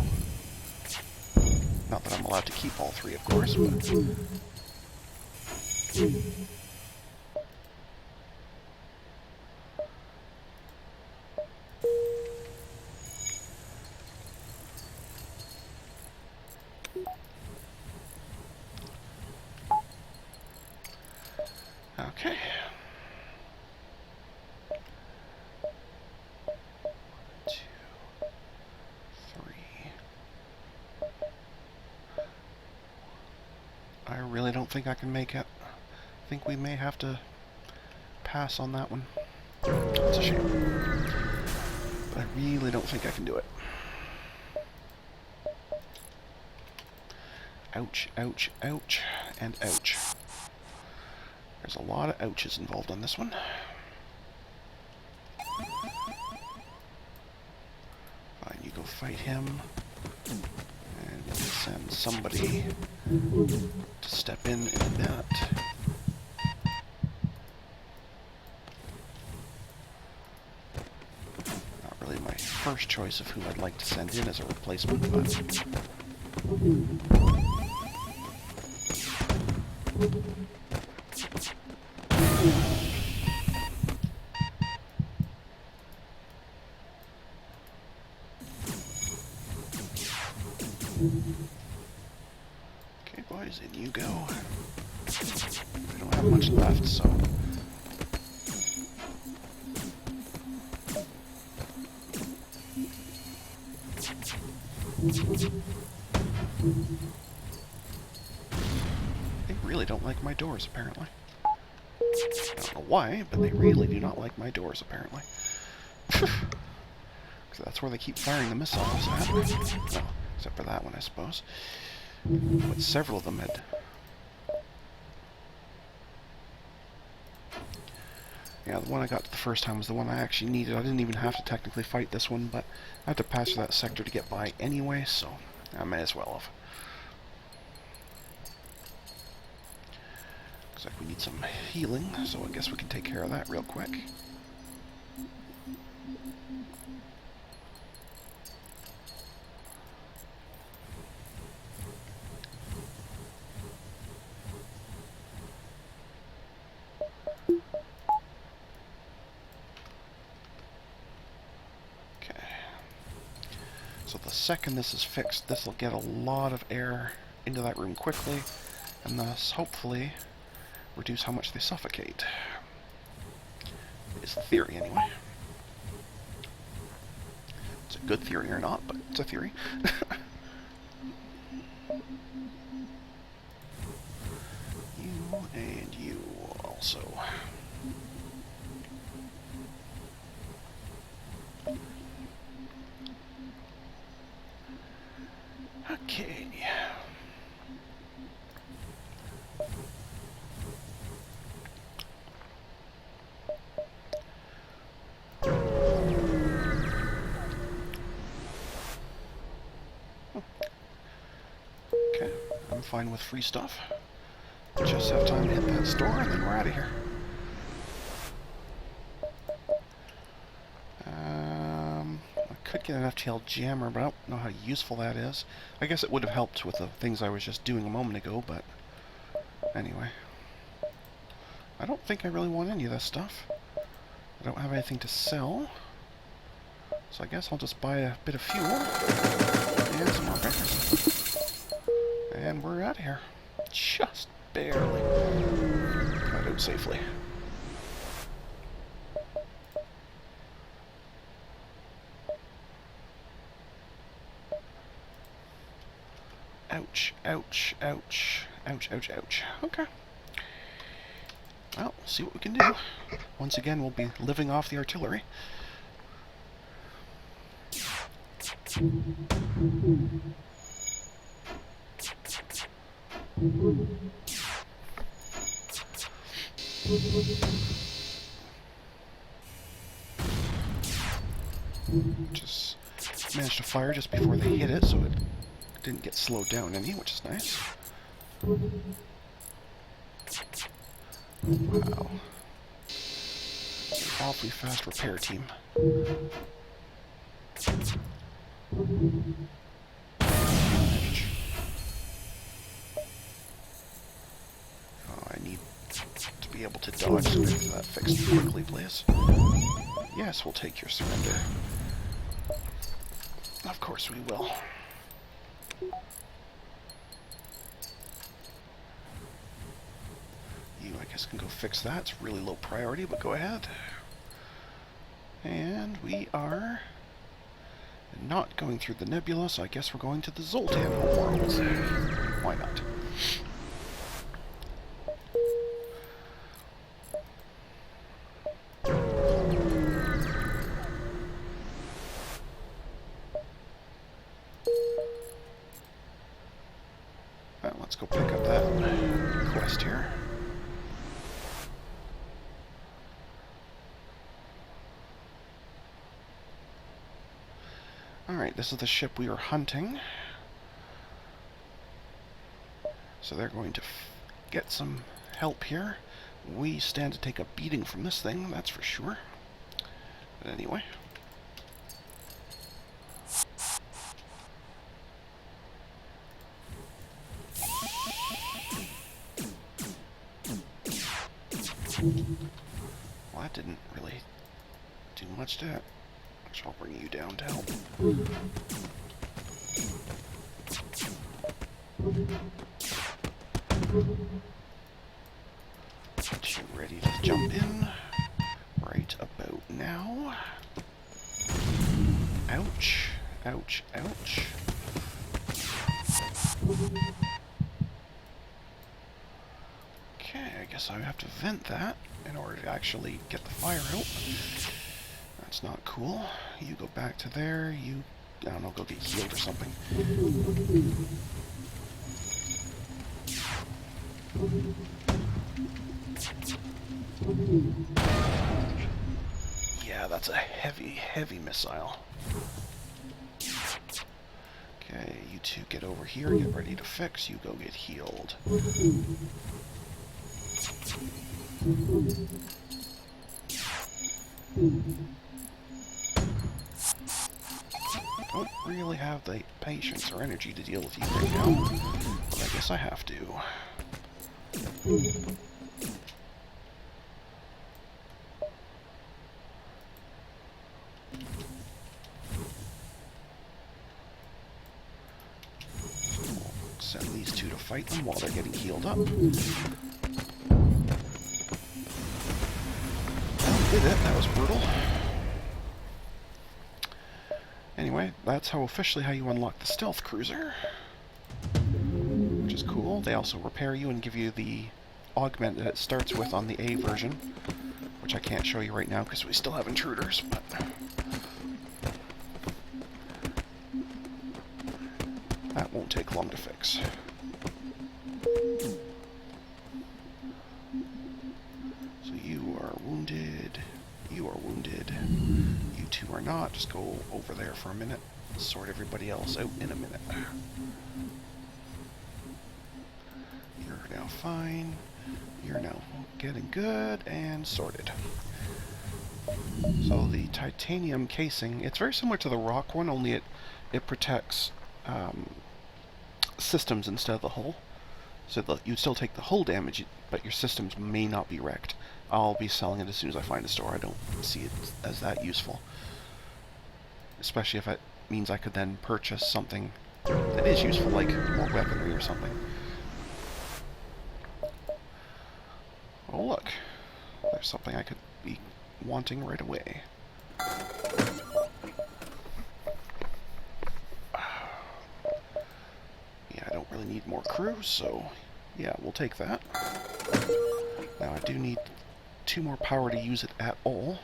Not that I'm allowed to keep all 3, of course, but... okay. I really don't think I can make it. I think we may have to pass on that one. It's a shame. But I really don't think I can do it. Ouch, ouch, ouch, and ouch. There's a lot of ouches involved on this one. Fine, you go fight him. And we'll send somebody to step in a minute. Not really my first choice of who I'd like to send in as a replacement, but... okay, boys, in you go. We don't have much left, so... they really don't like my doors, apparently. I don't know why, but they really do not like my doors, apparently. Because that's where they keep firing the missiles at. Well, except for that one, I suppose. But several of them had... yeah, the one I got the first time was the one I actually needed. I didn't even have to technically fight this one, but I had to pass through that sector to get by anyway, so I may as well have. Looks like we need some healing, so I guess we can take care of that real quick. So the second this is fixed, this will get a lot of air into that room quickly, and thus, hopefully, reduce how much they suffocate. It's the theory, anyway. It's a good theory or not, but it's a theory. You and you also. Okay. Okay, I'm fine with free stuff. Just have time to hit that store and then we're out of here. I could get an FTL jammer, but I don't know how useful that is. I guess it would have helped with the things I was just doing a moment ago, but anyway. I don't think I really want any of this stuff. I don't have anything to sell. So I guess I'll just buy a bit of fuel and some more repairs. And we're out of here. Just barely. Got out safely. Ouch, ouch, ouch, ouch, ouch, ouch. Okay. Well, we'll see what we can do. Once again, we'll be living off the artillery. Just managed to fire just before they hit it, so it didn't get slowed down any, which is nice. Wow. Awfully fast repair team. Oh, I need to be able to dodge, so get that fixed quickly, please. Yes, we'll take your surrender. Of course we will. You, I guess, can go fix that. It's really low priority, but go ahead. And we are not going through the nebula, so I guess we're going to the Zoltan homeworld. Why not? Well, let's go pick up that quest here. Alright, this is the ship we are hunting. So they're going to get some help here. We stand to take a beating from this thing, that's for sure. But anyway. Well, that didn't really do much to it. So I'll bring you down to help. Get you ready to jump in right about now. Ouch, ouch, ouch. Okay, I guess I have to vent that in order to actually get the fire out. That's not cool. You go back to there, you, I don't know, go get healed or something. Yeah, that's a heavy, heavy missile. Okay, you two get over here, get ready to fix, you go get healed. Don't really have the patience or energy to deal with you right now, but I guess I have to. Send these two to fight them while they're getting healed up. Did it, that was brutal. Anyway, that's officially how you unlock the stealth cruiser, which is cool. They also repair you and give you the augment that it starts with on the A version, which I can't show you right now because we still have intruders, but that won't take long to fix. So you are wounded, you are wounded. You two are not. Just go over there for a minute. Sort everybody else out in a minute. You're now fine. You're now getting good and sorted. So the titanium casing, it's very similar to the rock one, only it protects systems instead of the hull. So you'd still take the hull damage, but your systems may not be wrecked. I'll be selling it as soon as I find a store. I don't see it as that useful. Especially if it means I could then purchase something that is useful, like more weaponry or something. Oh look, there's something I could be wanting right away. Yeah, I don't really need more crew, so yeah, we'll take that. Now I do need 2 more power to use it at all,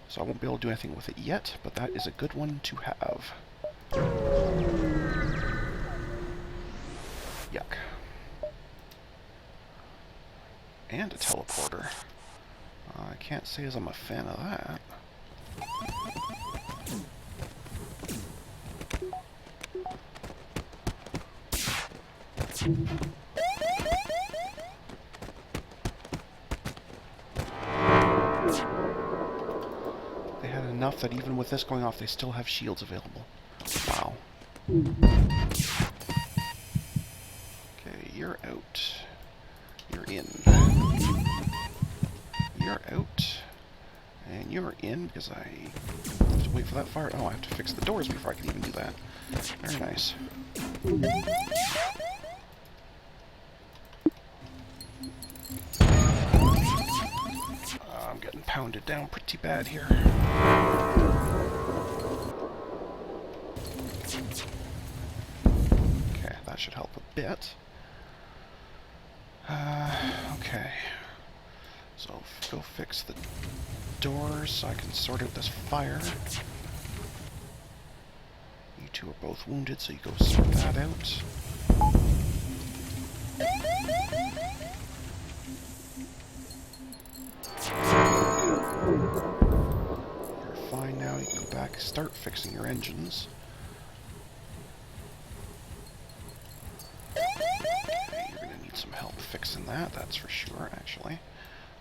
so I won't be able to do anything with it yet, but that is a good one to have. Yuck. And a teleporter. I can't say as I'm a fan of that. They had enough that even with this going off, they still have shields available. Wow. Okay, you're out. You're in. You're out. And you're in, because I have to wait for that fire. Oh, I have to fix the doors before I can even do that. Very nice. I'm getting pounded down pretty bad here. Okay, that should help a bit. Okay. So, go fix the doors so I can sort out this fire. You two are both wounded, so you go sort that out. You're fine now, you can go back, start fixing your engines. Okay, you're gonna need some help fixing that, that's for sure, actually.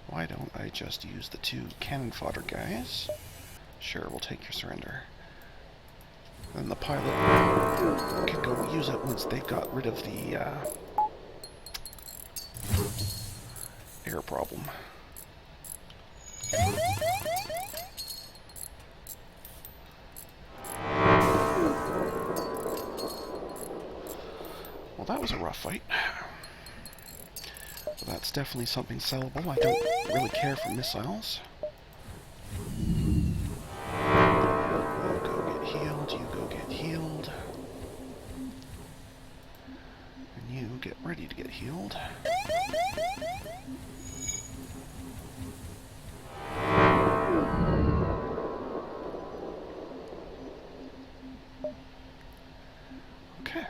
Why don't I just use the 2 cannon fodder guys? Sure, we'll take your surrender. And the pilot can go use it once they've got rid of the air problem. Well, that was a rough fight. So that's definitely something sellable. I don't really care for missiles. You go get healed, you go get healed. And you get ready to get healed. Okay.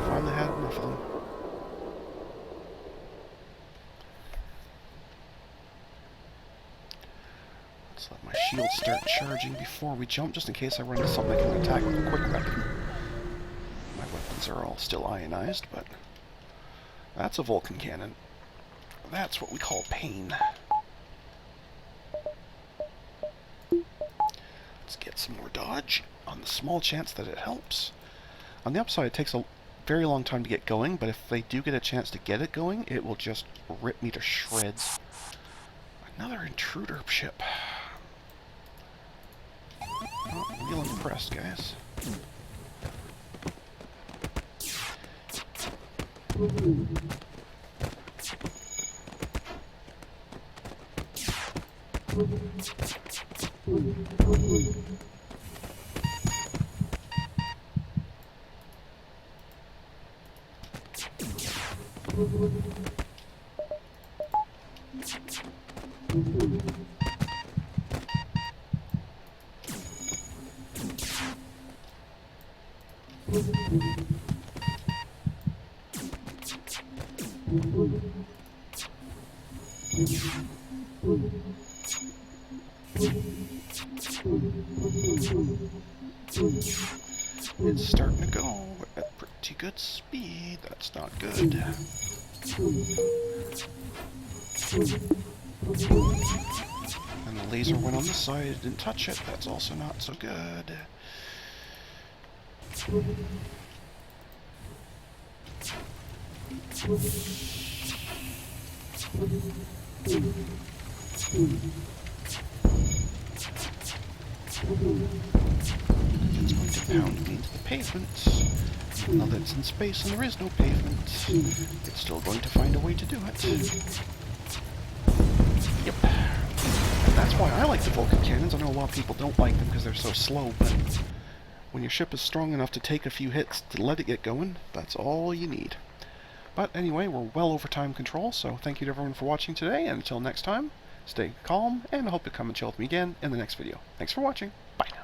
Finally had enough of them. Let's let my shield start charging before we jump, just in case I run into something I can attack with a quick weapon. My weapons are all still ionized, but that's a Vulcan cannon. That's what we call pain. Let's get some more dodge on the small chance that it helps. On the upside, it takes a very long time to get going, but if they do get a chance to get it going, it will just rip me to shreds. Another intruder ship. Not real impressed, guys. It's starting to go at pretty good speed. That's not good. And the laser went on the side, didn't touch it. That's also not so good. It's going to pound me into the pavement. Even though that's in space and there is no pavement, it's still going to find a way to do it. Yep. And that's why I like the Vulcan cannons. I know a lot of people don't like them because they're so slow, but when your ship is strong enough to take a few hits to let it get going, that's all you need. But anyway, we're well over time control, so thank you to everyone for watching today, and until next time, stay calm, and I hope you come and chill with me again in the next video. Thanks for watching. Bye.